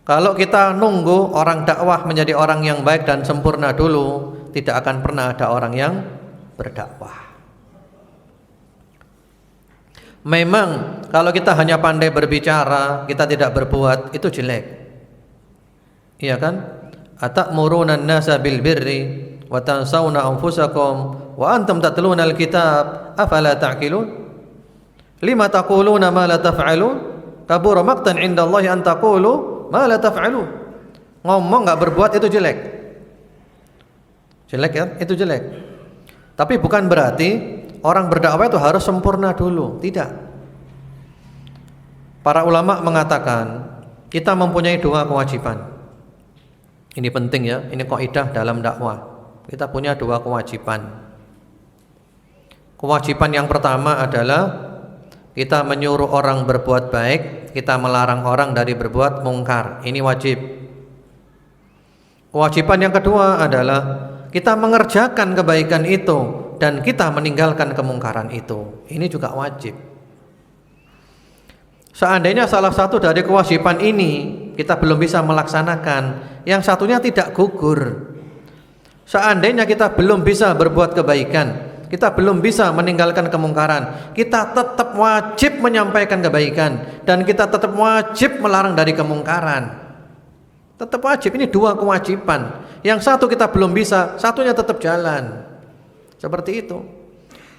Kalau kita nunggu orang dakwah menjadi orang yang baik dan sempurna dulu, tidak akan pernah ada orang yang berdakwah. Memang kalau kita hanya pandai berbicara, kita tidak berbuat, itu jelek. Iya kan? Atamuruna an-nasa bil birri wa tansawna anfusakum wa antum tatluna al-kitab afala ta'qilun? Lima taquluna ma la taf'alun? Kabura maqtan 'inda Allah an taqulu ma la taf'alun. Ngomong enggak berbuat itu jelek. Jelek ya? Itu jelek. Tapi bukan berarti orang berdakwah itu harus sempurna dulu, tidak. Para ulama mengatakan kita mempunyai dua kewajiban. Ini penting ya, ini kaidah dalam dakwah. Kita punya dua kewajiban. Kewajiban yang pertama adalah kita menyuruh orang berbuat baik, kita melarang orang dari berbuat mungkar. Ini wajib. Kewajiban yang kedua adalah kita mengerjakan kebaikan itu dan kita meninggalkan kemungkaran itu. Ini juga wajib. Seandainya salah satu dari kewajiban ini kita belum bisa melaksanakan, yang satunya tidak gugur. Seandainya kita belum bisa berbuat kebaikan, kita belum bisa meninggalkan kemungkaran, kita tetap wajib menyampaikan kebaikan dan kita tetap wajib melarang dari kemungkaran. Tetap wajib, ini dua kewajiban. Yang satu kita belum bisa, satunya tetap jalan. Seperti itu.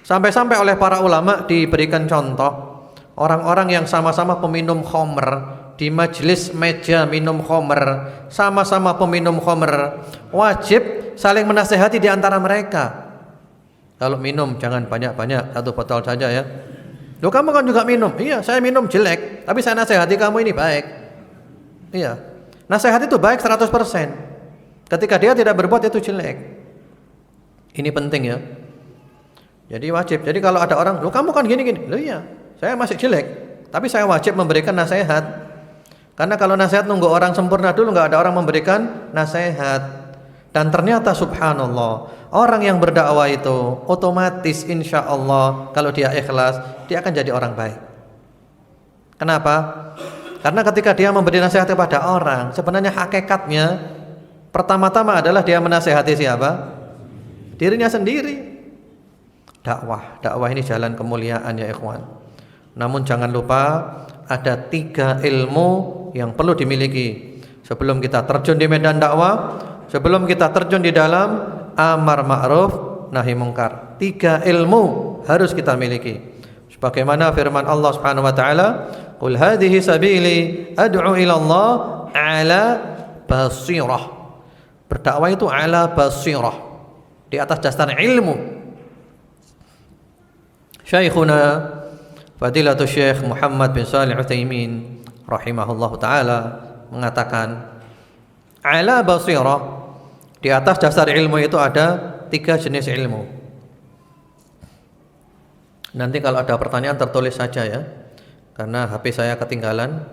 Sampai-sampai oleh para ulama diberikan contoh orang-orang yang sama-sama peminum khamr, di majelis meja minum khamr, sama-sama peminum khamr, wajib saling menasehati di antara mereka. Kalau minum jangan banyak-banyak, satu botol saja ya. Loh kamu kan juga minum? Iya, saya minum jelek, tapi saya nasihati kamu ini baik. Iya, nasihat itu baik 100%. Ketika dia tidak berbuat itu jelek. Ini penting ya. Jadi wajib. Jadi kalau ada orang, loh kamu kan gini-gini. Loh iya, saya masih jelek, tapi saya wajib memberikan nasihat. Karena kalau nasihat nunggu orang sempurna dulu, nggak ada orang memberikan nasihat. Dan ternyata subhanallah, orang yang berdakwah itu otomatis insya Allah kalau dia ikhlas, dia akan jadi orang baik. Kenapa? Karena ketika dia memberi nasihat kepada orang, sebenarnya hakikatnya pertama-tama adalah dia menasihati siapa? Dirinya sendiri. Dakwah ini jalan kemuliaan ya ikhwan. Namun jangan lupa ada 3 ilmu yang perlu dimiliki sebelum kita terjun di medan dakwah, sebelum kita terjun di dalam amar ma'ruf nahi mungkar. 3 ilmu harus kita miliki. Sebagaimana firman Allah Subhanahu wa taala, "Qul hadhihi sabili ad'u ila Allah ala basirah." Berdakwah itu ala basirah, di atas dasar ilmu. Syekhuna Fadilatul Syekh Muhammad bin Shalih Utsaimin rahimahullahu taala mengatakan, ala basirah, di atas dasar ilmu itu ada 3 jenis ilmu. Nanti kalau ada pertanyaan tertulis saja ya, karena HP saya ketinggalan.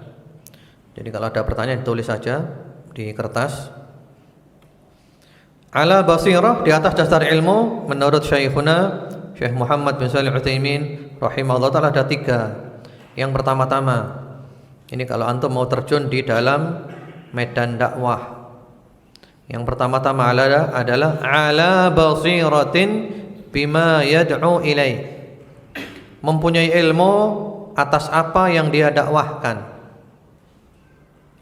Jadi kalau ada pertanyaan tulis saja di kertas. Ala basirah, di atas dasar ilmu, menurut Syekhuna Syekh Muhammad bin Shalih Utsaimin rahimahullah taala ada 3. Yang pertama-tama, ini kalau antum mau terjun di dalam medan dakwah, yang pertama-tama adalah ala basiratin bima yad'u ilai, mempunyai ilmu atas apa yang dia dakwahkan.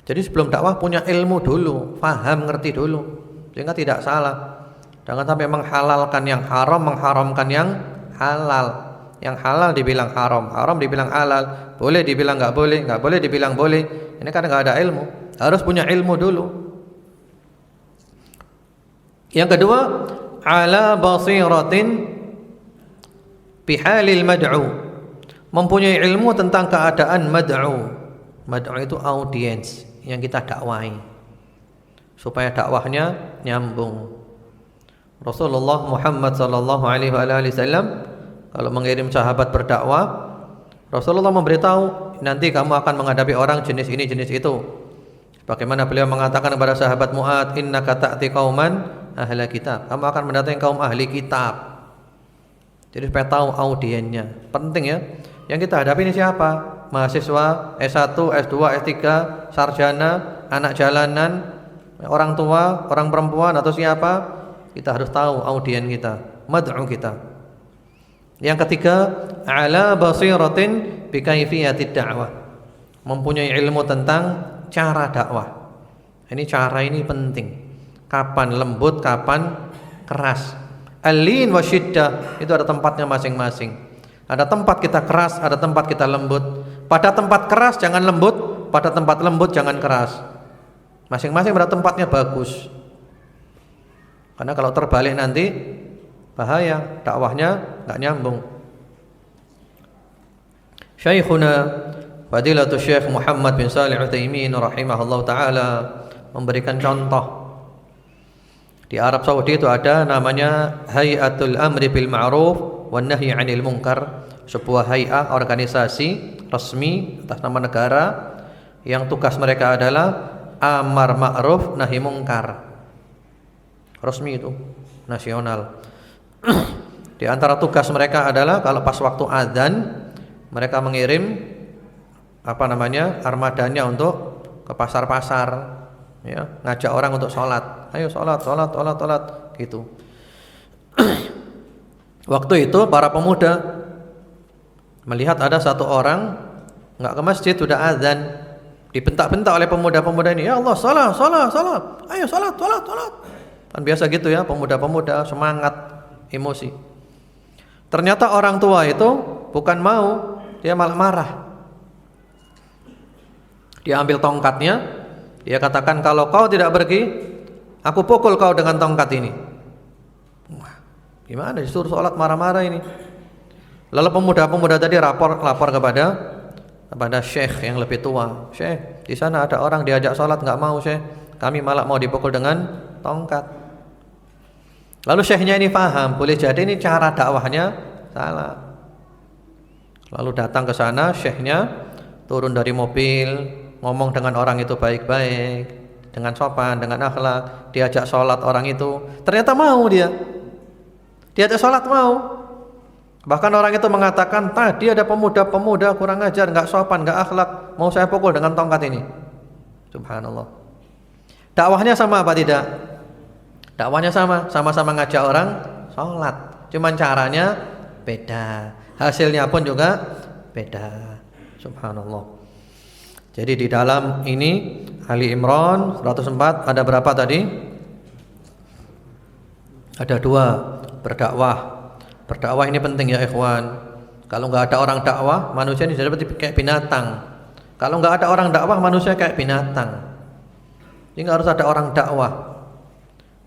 Jadi sebelum dakwah punya ilmu dulu, paham, ngerti dulu, sehingga tidak salah. Jangan sampai menghalalkan yang haram, mengharamkan yang halal. Yang halal dibilang haram, haram dibilang halal, boleh dibilang nggak boleh dibilang boleh. Ini kan nggak ada ilmu. Harus punya ilmu dulu. Yang kedua, ala basiratin bihalil mad'u, mempunyai ilmu tentang keadaan mad'u. Mad'u itu audiens yang kita dakwahi, supaya dakwahnya nyambung. Rasulullah Muhammad sallallahu alaihi wasallam kalau mengirim sahabat berdakwah, Rasulullah memberitahu nanti kamu akan menghadapi orang jenis ini jenis itu. Bagaimana beliau mengatakan kepada sahabat Mu'ad, innaka ta'ti qauman ahla kitab, kamu akan mendatangi kaum ahli kitab. Jadi supaya tahu audiennya. Penting ya. Yang kita hadapi ini siapa? Mahasiswa S1, S2, S3, sarjana, anak jalanan, orang tua, orang perempuan atau siapa, kita harus tahu audien kita, mad'u kita. Yang ketiga, ala basiratin bi kaifiyatid da'wah. Mempunyai ilmu tentang cara dakwah. Ini cara ini penting. Kapan lembut, kapan keras. Al-lin wa syiddah itu ada tempatnya masing-masing. Ada tempat kita keras, ada tempat kita lembut. Pada tempat keras jangan lembut, pada tempat lembut jangan keras. Masing-masing pada tempatnya bagus. Karena kalau terbalik nanti bahaya, dakwahnya enggak nyambung. Syekhuna Fadilatul Syekh Muhammad bin Shalih Al-Utsaimin rahimahullah taala memberikan contoh. Di Arab Saudi itu ada namanya Hayatul Amri bil Ma'ruf wan Nahyi 'anil Munkar, sebuah hay'ah organisasi resmi atas nama negara yang tugas mereka adalah amar ma'ruf nahi munkar. Resmi itu, nasional. Di antara tugas mereka adalah kalau pas waktu azan mereka mengirim armadanya untuk ke pasar-pasar, ya, ngajak orang untuk sholat. Ayo sholat gitu. Waktu itu para pemuda melihat ada satu orang nggak ke masjid, sudah azan, dibentak-bentak oleh pemuda-pemuda ini. Ya Allah, sholat, ayo sholat. Kan biasa gitu ya, pemuda-pemuda semangat, emosi. Ternyata orang tua itu bukan mau, dia malah marah. Dia ambil tongkatnya, dia katakan kalau kau tidak pergi, aku pukul kau dengan tongkat ini. Wah, gimana disuruh sholat marah-marah ini? Lalu pemuda-pemuda tadi lapor kepada syekh yang lebih tua. Syekh, di sana ada orang diajak sholat nggak mau syekh, kami malah mau dipukul dengan tongkat. Lalu syekhnya ini paham, boleh jadi ini cara dakwahnya salah. Lalu datang ke sana, syekhnya turun dari mobil, ngomong dengan orang itu baik-baik, dengan sopan, dengan akhlak, diajak sholat orang itu, ternyata mau dia. Diajak sholat mau. Bahkan orang itu mengatakan, tadi ada pemuda-pemuda kurang ajar, nggak sopan, nggak akhlak, mau saya pukul dengan tongkat ini. Subhanallah. Dakwahnya sama apa tidak? Dakwahnya sama-sama ngajak orang sholat, cuman caranya beda, hasilnya pun juga beda. Subhanallah. Jadi di dalam ini Ali Imran 104 ada berapa tadi? Ada 2, berdakwah. Berdakwah ini penting ya ikhwan. Kalau enggak ada orang dakwah, manusia ini seperti kayak binatang. Kalau enggak ada orang dakwah, manusia kayak binatang. Jadi harus ada orang dakwah.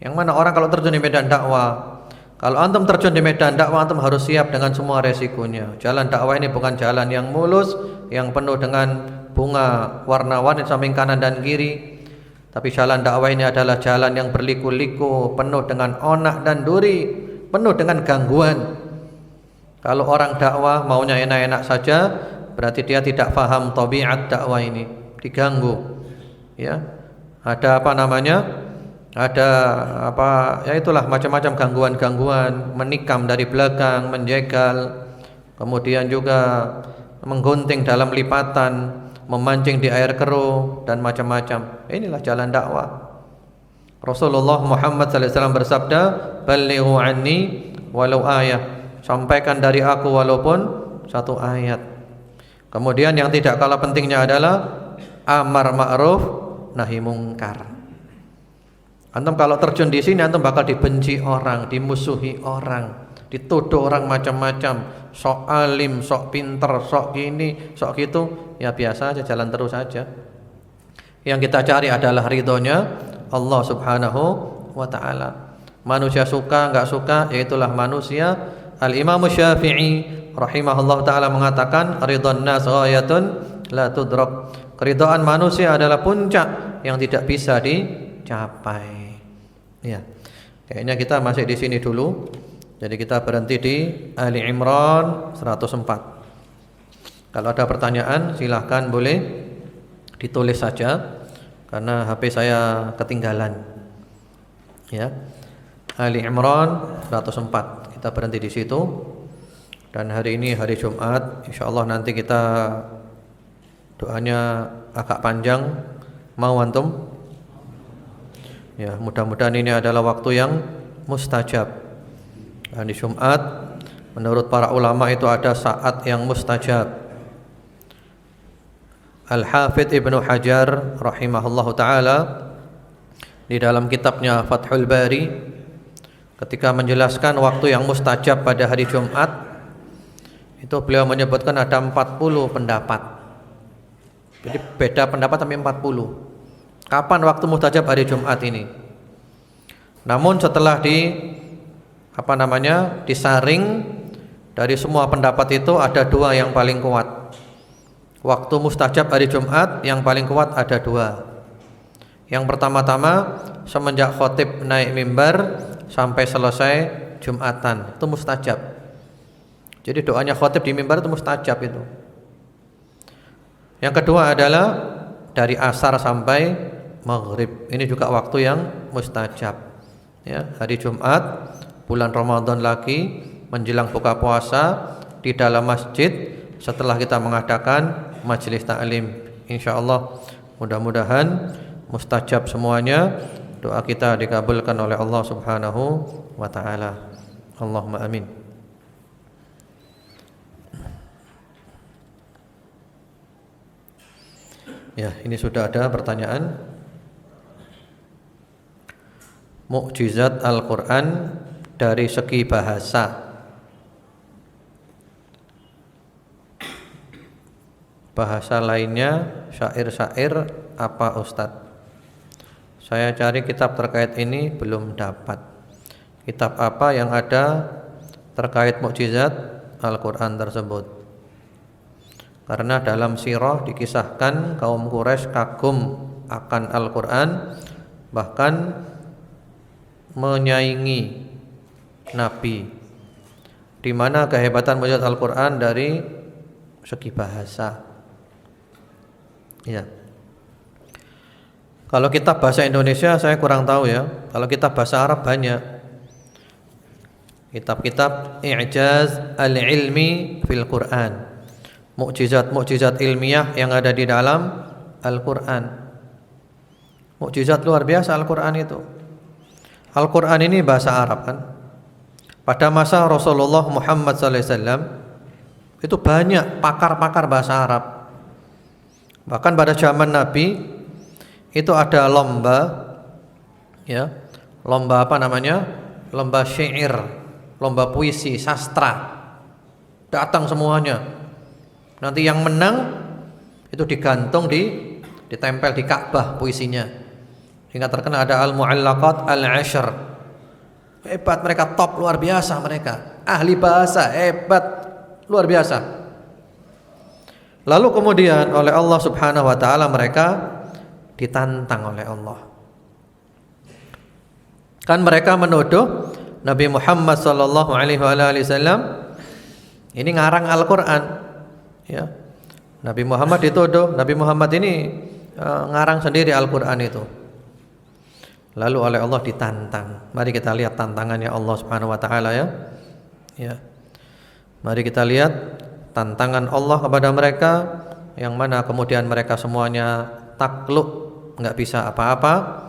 Yang mana orang kalau terjun di medan dakwah, kalau antum terjun di medan dakwah, antum harus siap dengan semua resikonya. Jalan dakwah ini bukan jalan yang mulus, yang penuh dengan bunga warna-warni samping kanan dan kiri. Tapi jalan dakwah ini adalah jalan yang berliku-liku, penuh dengan onak dan duri, penuh dengan gangguan. Kalau orang dakwah maunya enak-enak saja, berarti dia tidak paham tabiat dakwah ini, diganggu. Ya. Ada ya itulah macam-macam gangguan-gangguan, menikam dari belakang, menjegal, kemudian juga menggunting dalam lipatan, memancing di air keruh dan macam-macam. Inilah jalan dakwah. Rasulullah Muhammad SAW bersabda, "Ballighu anni walau ayah." Sampaikan dari aku walaupun satu ayat. Kemudian yang tidak kalah pentingnya adalah amar ma'ruf nahi mungkar. Antum kalau terjun di sini antum bakal dibenci orang, dimusuhi orang, dituduh orang macam-macam, sok alim, sok pinter, sok gini, sok gitu. Ya biasa aja, jalan terus saja. Yang kita cari adalah ridhonya Allah Subhanahu wa taala. Manusia suka enggak suka, yaitulah manusia. Al-Imam Syafi'i rahimahullah taala mengatakan, ridhon nas ghayatun la tudrak. Keridhaan manusia adalah puncak yang tidak bisa dicapai. Ya. Kayaknya kita masih di sini dulu. Jadi kita berhenti di Ali Imran 104. Kalau ada pertanyaan silahkan boleh ditulis saja karena HP saya ketinggalan. Ya. Ali Imran 104. Kita berhenti di situ. Dan hari ini hari Jumat, insyaallah nanti kita doanya agak panjang Mau antum? Ya, mudah-mudahan ini adalah waktu yang mustajab. Hari Jumat menurut para ulama itu ada saat yang mustajab. Al-Hafidz Ibnu Hajar rahimahullahu taala di dalam kitabnya Fathul Bari ketika menjelaskan waktu yang mustajab pada hari Jumat itu beliau menyebutkan ada 40 pendapat. Jadi beda pendapat sampai 40. Kapan waktu mustajab hari Jumat ini? Namun setelah disaring dari semua pendapat itu ada dua yang paling kuat. Waktu mustajab hari Jumat yang paling kuat ada dua. Yang pertama-tama semenjak khotib naik mimbar sampai selesai Jumatan itu mustajab. Jadi doanya khotib di mimbar itu mustajab itu. Yang kedua adalah dari asar sampai maghrib. Ini juga waktu yang mustajab. Ya, hari Jumat, bulan Ramadan lagi, menjelang buka puasa di dalam masjid setelah kita mengadakan majelis ta'lim. Insyaallah mudah-mudahan mustajab semuanya. Doa kita dikabulkan oleh Allah Subhanahu wa taala. Allahumma amin. Ya, ini sudah ada pertanyaan. Mukjizat Al-Qur'an dari segi bahasa. Bahasa lainnya syair-syair apa Ustadz? Saya cari kitab terkait ini belum dapat. Kitab apa yang ada terkait mukjizat Al-Qur'an tersebut? Karena dalam sirah dikisahkan kaum Quraisy kagum akan Al-Qur'an, bahkan menyaingi Nabi. Di mana kehebatan mukjizat Al-Qur'an dari segi bahasa. Ya. Kalau kitab bahasa Indonesia saya kurang tahu ya. Kalau kitab bahasa Arab banyak. Kitab-kitab i'jaz al-ilmi fil Qur'an. Mukjizat-mukjizat ilmiah yang ada di dalam Al-Qur'an. Mukjizat luar biasa Al-Qur'an itu. Al-Qur'an ini bahasa Arab kan. Pada masa Rasulullah Muhammad SAW itu banyak pakar-pakar bahasa Arab. Bahkan pada zaman Nabi itu ada lomba, ya, lomba apa namanya? Lomba syair, lomba puisi, sastra. Datang semuanya. Nanti yang menang itu digantung ditempel di Ka'bah puisinya. Hingga terkenal ada Al-Mu'allaqat Al-Ashr. Hebat mereka, top luar biasa mereka. Ahli bahasa hebat luar biasa. Lalu kemudian oleh Allah Subhanahu wa taala mereka ditantang oleh Allah. Kan mereka menuduh Nabi Muhammad sallallahu alaihi wasallam ini ngarang Al-Qur'an. Ya. Nabi Muhammad dituduh, Nabi Muhammad ini ngarang sendiri Al-Qur'an itu. Lalu oleh Allah ditantang. Mari kita lihat tantangannya Allah Subhanahu wa taala ya. Ya. Mari kita lihat tantangan Allah kepada mereka yang mana kemudian mereka semuanya takluk, enggak bisa apa-apa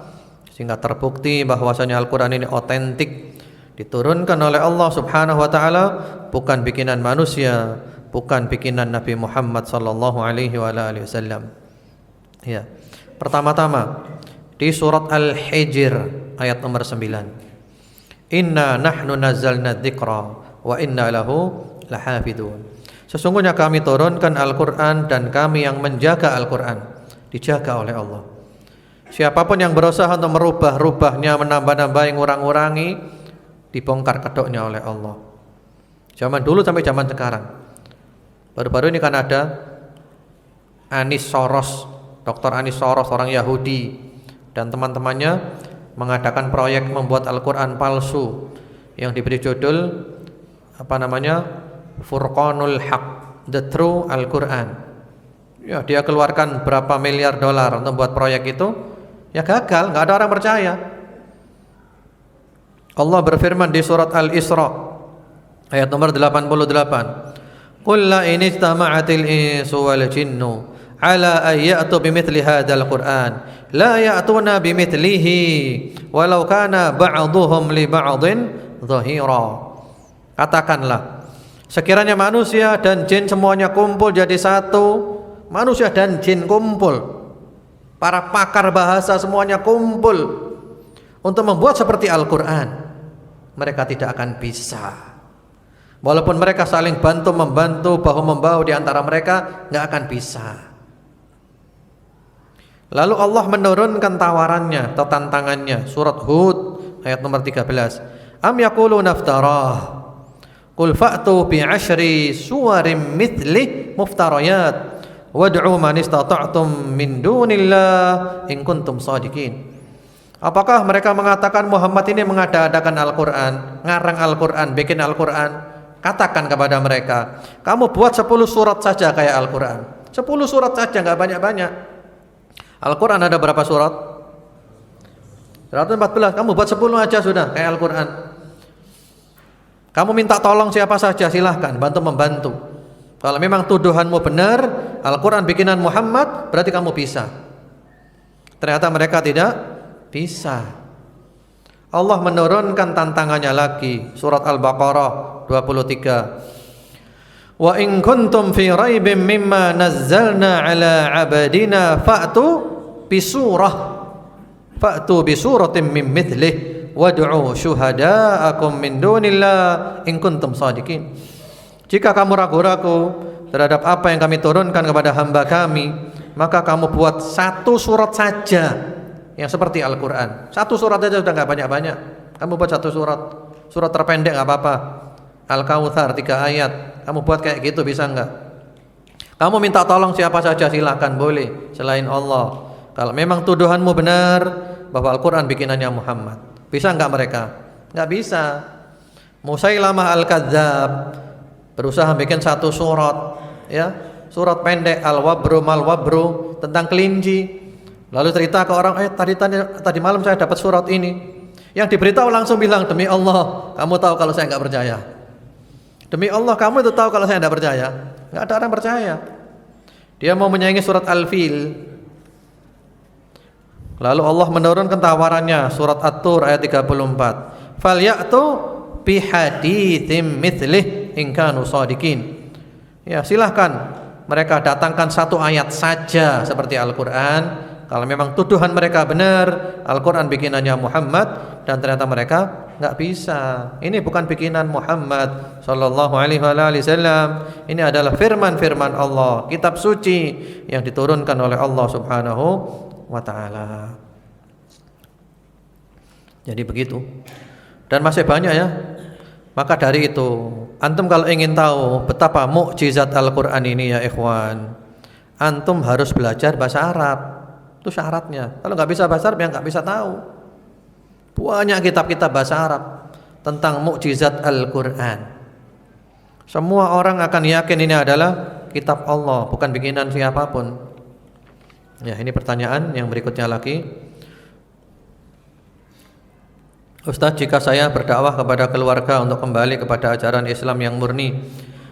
sehingga terbukti bahwasanya Al-Qur'an ini otentik, diturunkan oleh Allah Subhanahu wa taala, bukan bikinan manusia, bukan bikinan Nabi Muhammad sallallahu alaihi wasallam. Ya. Pertama-tama di surat Al-Hijr ayat nomor 9. Inna nahnu nazzalna dzikra wa inna lahu lahafidun. Sesungguhnya kami turunkan Al-Qur'an dan kami yang menjaga Al-Qur'an, dijaga oleh Allah. Siapapun yang berusaha untuk merubah-rubahnya, menambah-nambahi, ngurang-ngurangi, dibongkar kedoknya oleh Allah. Zaman dulu sampai zaman sekarang. Baru-baru ini kan ada Anis Soros, Dr. Anis Soros, orang Yahudi, dan teman-temannya mengadakan proyek membuat Al-Qur'an palsu yang diberi judul apa namanya? Furqanul Haq, The True Al-Qur'an. Ya, dia keluarkan berapa miliar dolar untuk buat proyek itu, ya gagal, enggak ada orang percaya. Allah berfirman di surat Al-Isra ayat nomor 88. Qul la in istama'atil insu wal jinnu ala ayyatu bimithli hadzal Qur'an la ya'tuna bimithlihi walau kana ba'dhuhum li ba'dhin dhahira. Katakanlah, sekiranya manusia dan jin semuanya kumpul jadi satu, manusia dan jin kumpul, para pakar bahasa semuanya kumpul untuk membuat seperti Al-Qur'an, mereka tidak akan bisa. Walaupun mereka saling bantu-membantu, bahu-membahu di antara mereka, enggak akan bisa. Lalu Allah menurunkan tawarannya atau tantangannya, surat Hud ayat nomor 13. Am yaquluna iftarah qul fa'tu bi 'ashri suwarin mithli muftarayat wad'u man istata'tum min dunillah in kuntum shadiqin. Apakah mereka mengatakan Muhammad ini mengada-adakan Al-Qur'an, ngarang Al-Qur'an, bikin Al-Qur'an? Katakan kepada mereka, kamu buat 10 surat saja kayak Al-Qur'an. 10 surat saja, enggak banyak-banyak. Al-Qur'an ada berapa surat? 114. Kamu buat 10 aja sudah kayak Al-Qur'an. Kamu minta tolong siapa saja silahkan, bantu-membantu. Kalau memang tuduhanmu benar, Al-Qur'an bikinan Muhammad, berarti kamu bisa. Ternyata mereka tidak bisa. Allah menurunkan tantangannya lagi, surat Al-Baqarah 23. Wa in kuntum fi raibin mimma nazzalna ala 'abadina fa'tu bi suratin min mithlih wad'u syuhada'akum min dunillah in kuntum shadiqin. Jika kamu ragu-ragu terhadap apa yang kami turunkan kepada hamba kami, maka kamu buat 1 surat saja yang seperti Al-Qur'an. 1 surat aja sudah enggak banyak-banyak. Kamu buat 1 surat. Surat terpendek enggak apa-apa. Al-Kautsar 3 ayat. Kamu buat kayak gitu bisa enggak? Kamu minta tolong siapa saja silakan, boleh selain Allah. Kalau memang tuduhanmu benar bahwa Al-Qur'an bikinannya Muhammad, bisa enggak mereka? Enggak bisa. Musailamah Al-Kadzdzab berusaha bikin 1 surat, ya. Surat pendek Al-Wabru Mal-Wabru tentang kelinci. Lalu cerita ke orang, tadi malam saya dapat surat ini. Yang diberitahu langsung bilang, demi Allah, kamu tahu kalau saya enggak percaya. Demi Allah, kamu itu tahu kalau saya enggak percaya. Enggak ada orang percaya. Dia mau menyaingi surat Al-Fil. Lalu Allah menurunkan tawarannya, surat At-Tur ayat 34. Falyatu bihaditsim mithlih in kanu shadiqin. Ya, silahkan mereka datangkan 1 ayat saja seperti Al-Qur'an. Kalau memang tuduhan mereka benar, Al-Qur'an bikinannya Muhammad, dan ternyata mereka enggak bisa. Ini bukan bikinan Muhammad sallallahu alaihi wasallam. Ini adalah firman-firman Allah, kitab suci yang diturunkan oleh Allah Subhanahu wa taala. Jadi begitu. Dan masih banyak ya. Maka dari itu, antum kalau ingin tahu betapa mukjizat Al-Qur'an ini ya ikhwan, antum harus belajar bahasa Arab. Itu syaratnya. Kalau enggak bisa bahasa Arab ya enggak bisa tahu. Banyak kitab-kitab bahasa Arab tentang mukjizat Al-Qur'an. Semua orang akan yakin ini adalah kitab Allah, bukan bikinan siapapun. Ya, ini pertanyaan yang berikutnya lagi. Ustaz, jika saya berdakwah kepada keluarga untuk kembali kepada ajaran Islam yang murni,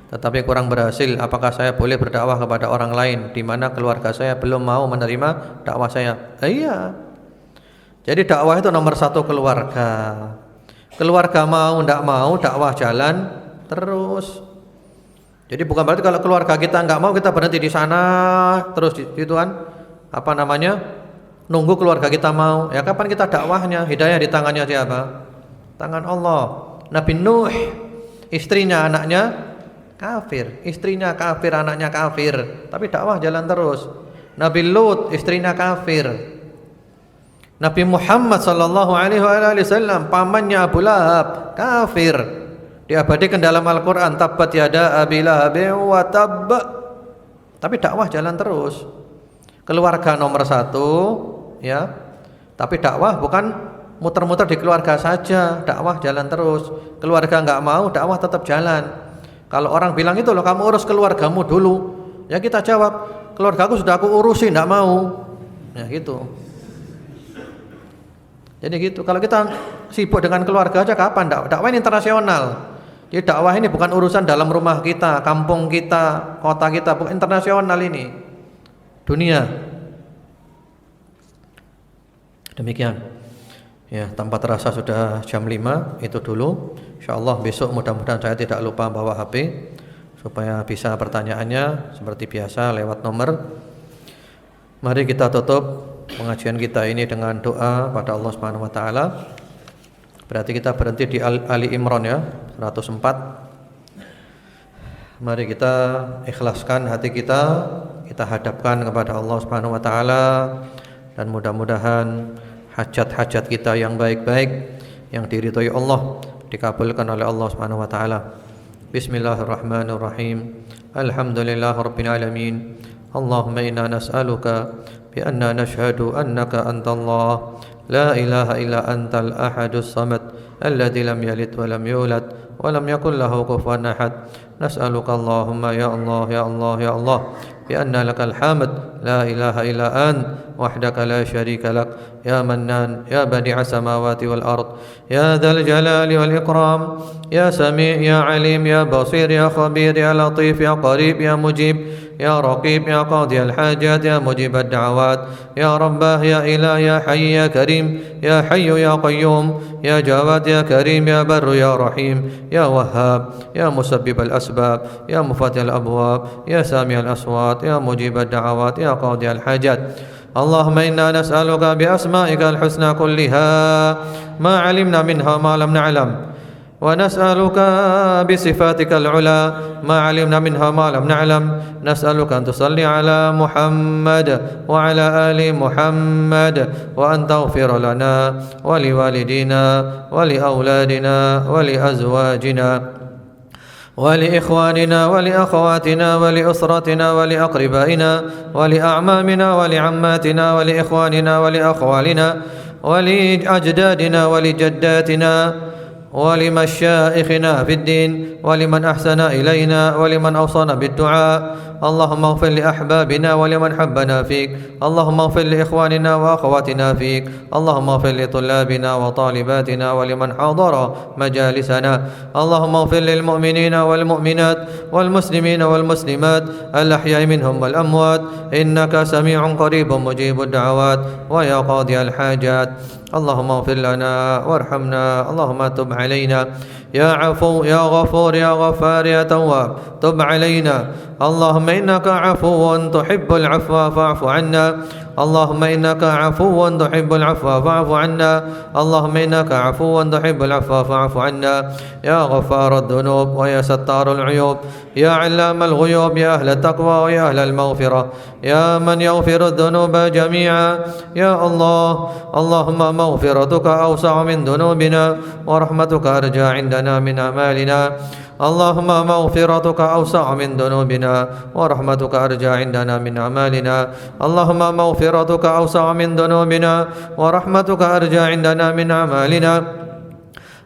tetapi kurang berhasil, apakah saya boleh berdakwah kepada orang lain di mana keluarga saya belum mau menerima dakwah saya? Iya. Jadi dakwah itu nomor 1 keluarga. Keluarga mau enggak mau, dakwah jalan terus. Jadi bukan berarti kalau keluarga kita enggak mau kita berhenti di sana terus gitu kan? Apa namanya? Nunggu keluarga kita mau. Ya kapan kita dakwahnya? Hidayah di tangannya siapa? Tangan Allah. Nabi Nuh, istrinya, anaknya kafir, istrinya kafir, anaknya kafir, tapi dakwah jalan terus. Nabi Lut, istrinya kafir. Nabi Muhammad sallallahu alaihi wasallam, pamannya Abu Lahab, kafir. Diabadikan dalam Al-Qur'an, tabbat yada abi lahabin wa tabb. Tapi dakwah jalan terus. Keluarga nomor 1, ya. Tapi dakwah bukan muter-muter di keluarga saja, dakwah jalan terus. Keluarga enggak mau, dakwah tetap jalan. Kalau orang bilang itu loh, kamu urus keluargamu dulu. Ya kita jawab, keluargaku sudah aku urusi, enggak mau. Ya gitu. Jadi gitu. Kalau kita sibuk dengan keluarga aja kapan dakwah ini internasional. Jadi dakwah ini bukan urusan dalam rumah kita, kampung kita, kota kita, bukan internasional ini. dunia. Demikian. Ya, tanpa terasa sudah jam 5 itu dulu. Insyaallah besok mudah-mudahan saya tidak lupa bawa HP supaya bisa pertanyaannya seperti biasa lewat nomor. Mari kita tutup pengajian kita ini dengan doa pada Allah Subhanahu wa taala. Berarti kita berhenti di Ali Imran ya, 104. Mari kita ikhlaskan hati kita, kita hadapkan kepada Allah Subhanahu wa taala dan mudah-mudahan hajat-hajat kita yang baik-baik yang diridhai Allah dikabulkan oleh Allah Subhanahu wa taala. Bismillahirrahmanirrahim. Alhamdulillahirabbil alamin. Allahumma inna nas'aluka bi anna nashhadu annaka antallah la ilaha illa antal ahadus samad alladzi lam yalid wa lam yulad wa lam yakul lahu kufuwan ahad. Nas'aluka Allahumma ya Allah ya Allah ya Allah bi anna lakal hamd la ilaha illa ant wahdaka la syarika lak ya mannan ya badi'as samawati wal ard ya dzal jalali wal ikram ya sami' ya alim ya basir ya khabir ya latif ya qarib ya mujib ya raqib ya qadi al hajat ya mujib ad da'awat ya rabbah ya ilah ya hayy ya karim ya hayy ya qayyum ya jawad ya karim ya barru ya rahim ya wahhab ya musabbib al asbab ya mufatih al abwab ya sami' al aswat ya mujib ad da'awat ya qadi al hajat. اللهم إنا نسألك بأسمائك الحسنى كلها ما علمنا منها ما لم نعلم ونسألك بصفاتك العلى ما علمنا منها ما لم نعلم نسألك أن تصلي على محمد وعلى آل محمد وأن تغفر لنا ولوالدينا ولأولادنا ولأزواجنا ولإخواننا ولأخواتنا ولأسرتنا ولأقربائنا ولأعمامنا ولعماتنا ولإخواننا ولأخوالنا ولأجدادنا ولجداتنا ولمشائخنا في الدين ولمن أحسن إلينا ولمن أوصانا بالدعاء اللهم اغفر لأحبابنا ولمن حبنا فيك اللهم اغفر لإخواننا وأخواتنا فيك اللهم اغفر لطلابنا وطالباتنا ولمن حضر مجالسنا اللهم اغفر للمؤمنين والمؤمنات والمسلمين والمسلمات الأحياء منهم والأموات إنك سميع قريب مجيب الدعوات ويا قاضي الحاجات اللهم اغفر لنا وارحمنا اللهم تب علينا يا عفو يا غفور يا غفار يا تواب تب علينا اللهم إنك عفو تحب العفو فاعف عنا اللهم إنك عفو تحب العفو فاعف عنا اللهم إنك عفو تحب العفو فاعف عنا يا غفار الذنوب ويا ستار العيوب يا علام الغيوب يا أهل التقوى ويا أهل المغفرة يا من يغفر الذنوب جميعا يا الله اللهم مغفرتك أوسع من ذنوبنا ورحمتك أرجى عندنا من أعمالنا اللهم مغفرتك أوسع من ذنوبنا ورحمتك أرجى عندنا من أعمالنا اللهم مغفرتك أوسع من ذنوبنا ورحمتك أرجى عندنا من أعمالنا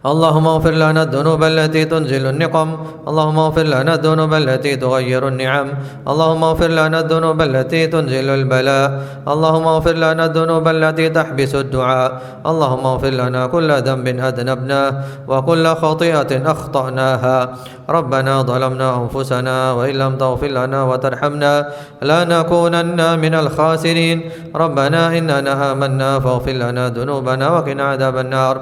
اللهم اغفر لنا الذنوب التي تنزل النقم اللهم اغفر لنا الذنوب التي تغير النعم اللهم اغفر لنا الذنوب التي تنزل البلاء اللهم اغفر لنا الذنوب التي تحبس الدعاء اللهم اغفر لنا كل ذنب أذنبناه وكل خطيئة أخطأناها ربنا ظلمنا أنفسنا وإن لم تغفر لنا وترحمنا لنكونن من الخاسرين ربنا إننا آمنا فاغفر لنا ذنوبنا وقنا عذاب النار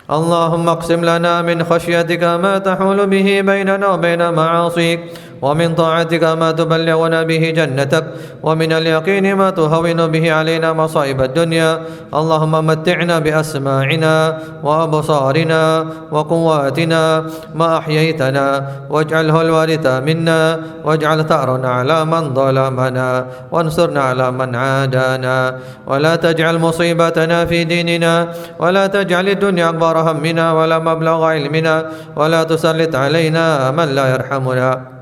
اللهم اقسم لنا من خشيتك ما تحول به بيننا وبين معاصيك ومن طاعتك ما تبلغنا به جنتك ومن اليقين ما تهون به علينا مصائب الدنيا اللهم متعنا بأسماعنا وأبصارنا وقواتنا ما أحييتنا واجعله الوارث منا واجعل ثأرنا على من ظلمنا وانصرنا على من عادانا ولا تجعل مصيبتنا في ديننا ولا تجعل الدنيا أكبر همنا ولا مبلغ علمنا ولا تسلط علينا من لا يرحمنا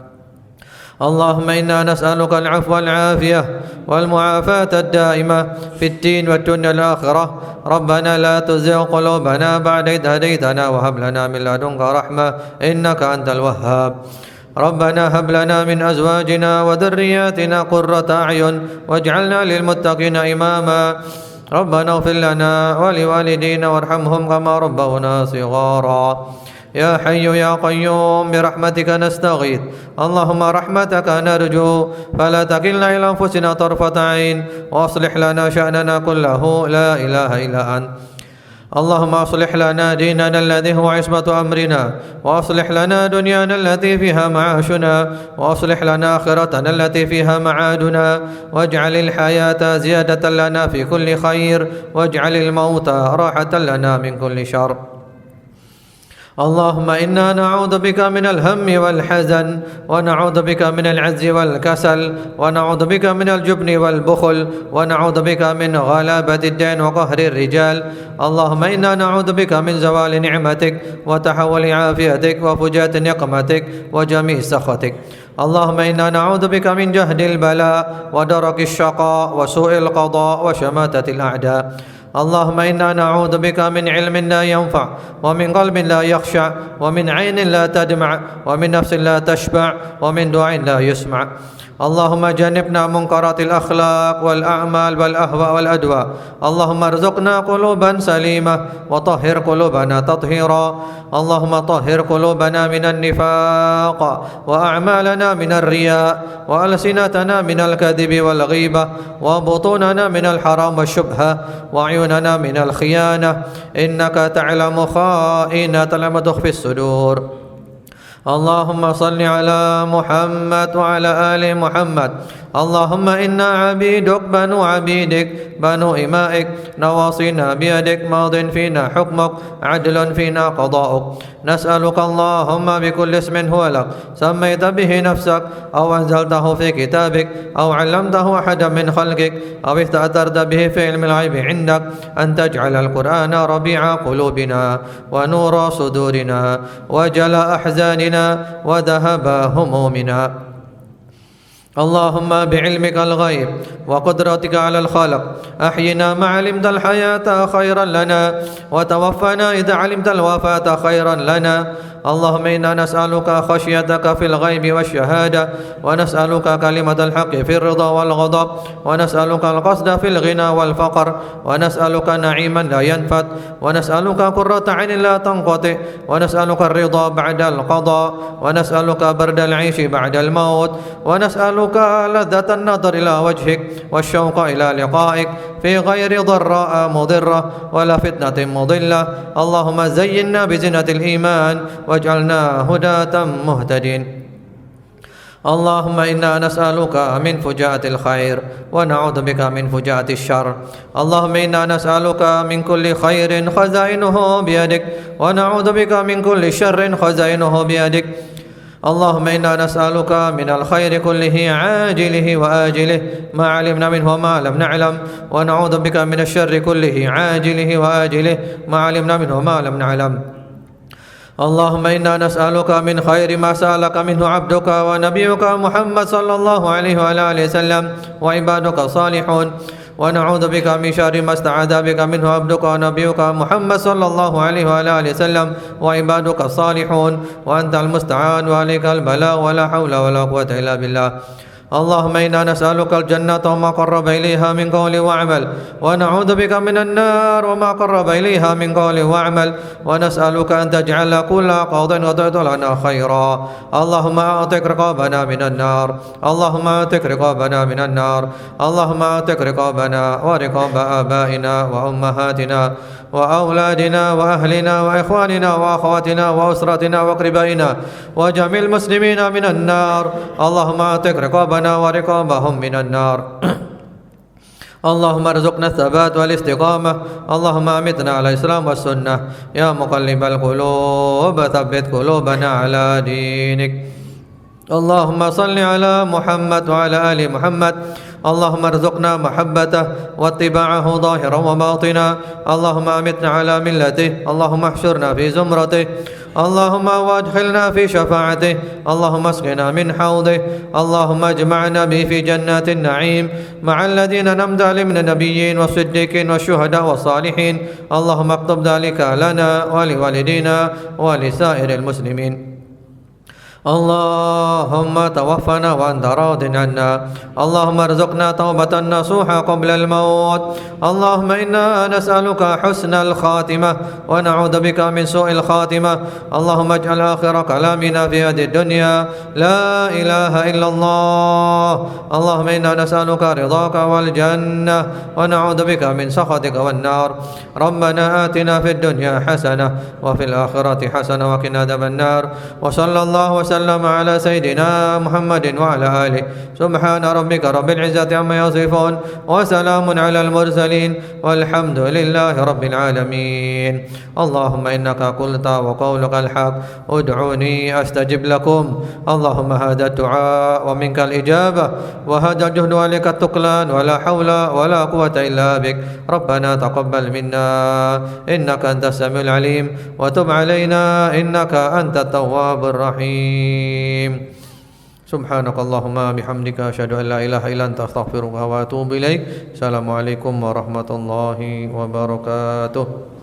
اللهم إنا نسألك العفو والعافية والمعافاة الدائمة في الدين والدنيا الآخرة ربنا لا تزغ قلوبنا بعد إذ هديتنا وهب لنا من لدنك رحمة إنك أنت الوهاب ربنا هب لنا من أزواجنا وذرياتنا قرة أعين واجعلنا للمتقين إماما ربنا اغفر لنا ولوالدينا وارحمهم كما ربونا صغارا يا حي يا قيوم برحمتك نستغيث اللهم رحمتك نرجو فلا تكلنا إلى أنفسنا طرفة عين وأصلح لنا شأننا كله لا إله إلا أنت اللهم أصلح لنا ديننا الذي هو عصمة أمرنا وأصلح لنا دنيانا التي فيها معاشنا وأصلح لنا آخرتنا التي فيها معادنا واجعل الحياة زيادة لنا في كل خير واجعل الموت راحة لنا من كل شر اللهم إنا نعوذ بك من الهم والحزن ونعوذ بك من العجز والكسل ونعوذ بك من الجبن والبخل ونعوذ بك من غلابة الدين وقهر الرجال اللهم إنا نعوذ بك من زوال نعمتك وتحول عافيتك وفجاءة نقمتك وجميع سخطك اللهم إنا نعوذ بك من جهد البلاء ودرك الشقاء وسوء القضاء وشماتة الأعداء اللهم إنا نعوذ بك من علم لا ينفع ومن قلب لا يخشع ومن عين لا تدمع ومن نفس لا تشبع ومن دعاء لا يسمع اللهم جنبنا منكرات الأخلاق والأعمال والأهواء والأدواء اللهم ارزقنا قلوبا سليمة وطهر قلوبنا تطهيرا اللهم طهر قلوبنا من النفاق وأعمالنا من الرياء وألسنتنا من الكذب والغيبة وبطوننا من الحرام والشبهة وعيوننا من الخيانة إنك تعلم خائنة لما تخفي الصدور اللهم صل على محمد وعلى آل محمد اللهم إنا عبيدك بنو عبيدك بنو إمائك نواصينا بيدك ماض فينا حكمك عدل فينا قضاؤك نسألك اللهم بكل اسم هو لك سميت به نفسك أو أنزلته في كتابك أو علمته أحدا من خلقك أو استأثرت به في علم الغيب عندك أن تجعل القرآن ربيع قلوبنا ونور صدورنا وجلاء أحزاننا وذهب همومنا اللهم بعلمك الغيب وقدرتك على الخلق أحينا ما علمت الحياة خيرا لنا وتوفنا إذا علمت الوفاة خيرا لنا اللهم إنا نسألك خشيتك في الغيب والشهادة ونسألك كلمة الحق في الرضا والغضب ونسألك القصد في الغنى والفقر ونسألك نعيما لا ينفد ونسألك قرة عين لا تنقطع ونسألك الرضا بعد القضاء ونسألك برد العيش بعد الموت ونسألك لذة النظر إلى وجهك والشوق إلى لقائك في غير ضراء مضرة ولا فتنة مضلة اللهم زينا بزينة الإيمان واجعلنا هداة مهتدين اللهم إنا نسألك من فجاءة الخير ونعوذ بك من فجاءة الشر اللهم إنا نسألك من كل خير خزائنه بيدك ونعوذ بك من كل شر خزائنه بيدك اللهم إنا نسألك من الخير كله عاجله وآجله ما علمنا منه وما لم نعلم ونعوذ بك من الشر كله عاجله وآجله ما علمنا منه وما لم نعلم اللهم إنا نسألك من خير ما سألك منه عبدك ونبيك محمد صلى الله عليه وعلى آله وسلم وعبادك الصالحون ونعوذ بك من شر ما استعاذ بك منه عبدك ونبيك محمد صلى الله عليه وعلى آله وسلم وعبادك الصالحون وأنت المستعان وعليك البلاغ ولا حول ولا قوة إلا بالله اللهم إنا نسألك الجنة وما قرب إليها من قول وعمل ونعوذ بك من النار وما قرب إليها من قول وعمل ونسألك أن تجعل كل قضاء قضيت لنا خيرا اللهم أعتق رقابنا من النار اللهم أعتق رقابنا من النار اللهم أعتق رقابنا ورقاب آبائنا وأمهاتنا وأولادنا وأهلنا وإخواننا وأخواتنا وأسرتنا وأقربائنا وجميع المسلمين من النار اللهم أعتق رقابنا ورقابهم من النار اللهم ارزقنا الثبات والاستقامة اللهم أمتنا على الإسلام والسنة يا مقلب القلوب ثبت قلوبنا على دينك اللهم صل على محمد وعلى آل محمد اللهم ارزقنا محبته واتباعه ظاهرا وباطنا اللهم أمتنا على ملته اللهم احشرنا في زمرته اللهم وادخلنا في شفاعته اللهم اسقنا من حوضه اللهم اجمعنا به في جنات النعيم مع الذين نمت عليهم من النبيين والصديقين والشهداء والصالحين اللهم اكتب ذلك لنا ولوالدينا ولسائر المسلمين اللهم توفنا وأنت راض عنا اللهم ارزقنا توبة نصوحا قبل الموت اللهم إنا نسألك حسن الخاتمة ونعوذ بك من سوء الخاتمة اللهم اجعل آخر كلامنا في هذه الدنيا لا إله إلا الله اللهم إنا نسألك رضاك والجنة ونعوذ بك من سخطك والنار ربنا آتنا في الدنيا حسنة وفي الآخرة حسنة وقنا عذاب النار وصلى الله وسلم على سيدنا محمد وعلى آله سبحان ربك رب العزة عما يصفون وسلام على المرسلين والحمد لله رب العالمين اللهم إنك قلت وقولك الحق ادعوني أستجب لكم اللهم هذا الدعاء ومنك الإجابة وهذا الجهد ولك التقلان ولا حول ولا قوة إلا بك ربنا تقبل منا إنك أنت السميع العليم وتب علينا إنك أنت التواب الرحيم سبحانك اللهم بحمدك أشهد أن لا إله إلا أنت أستغفرك وأتوب إليك السلام عليكم ورحمة الله وبركاته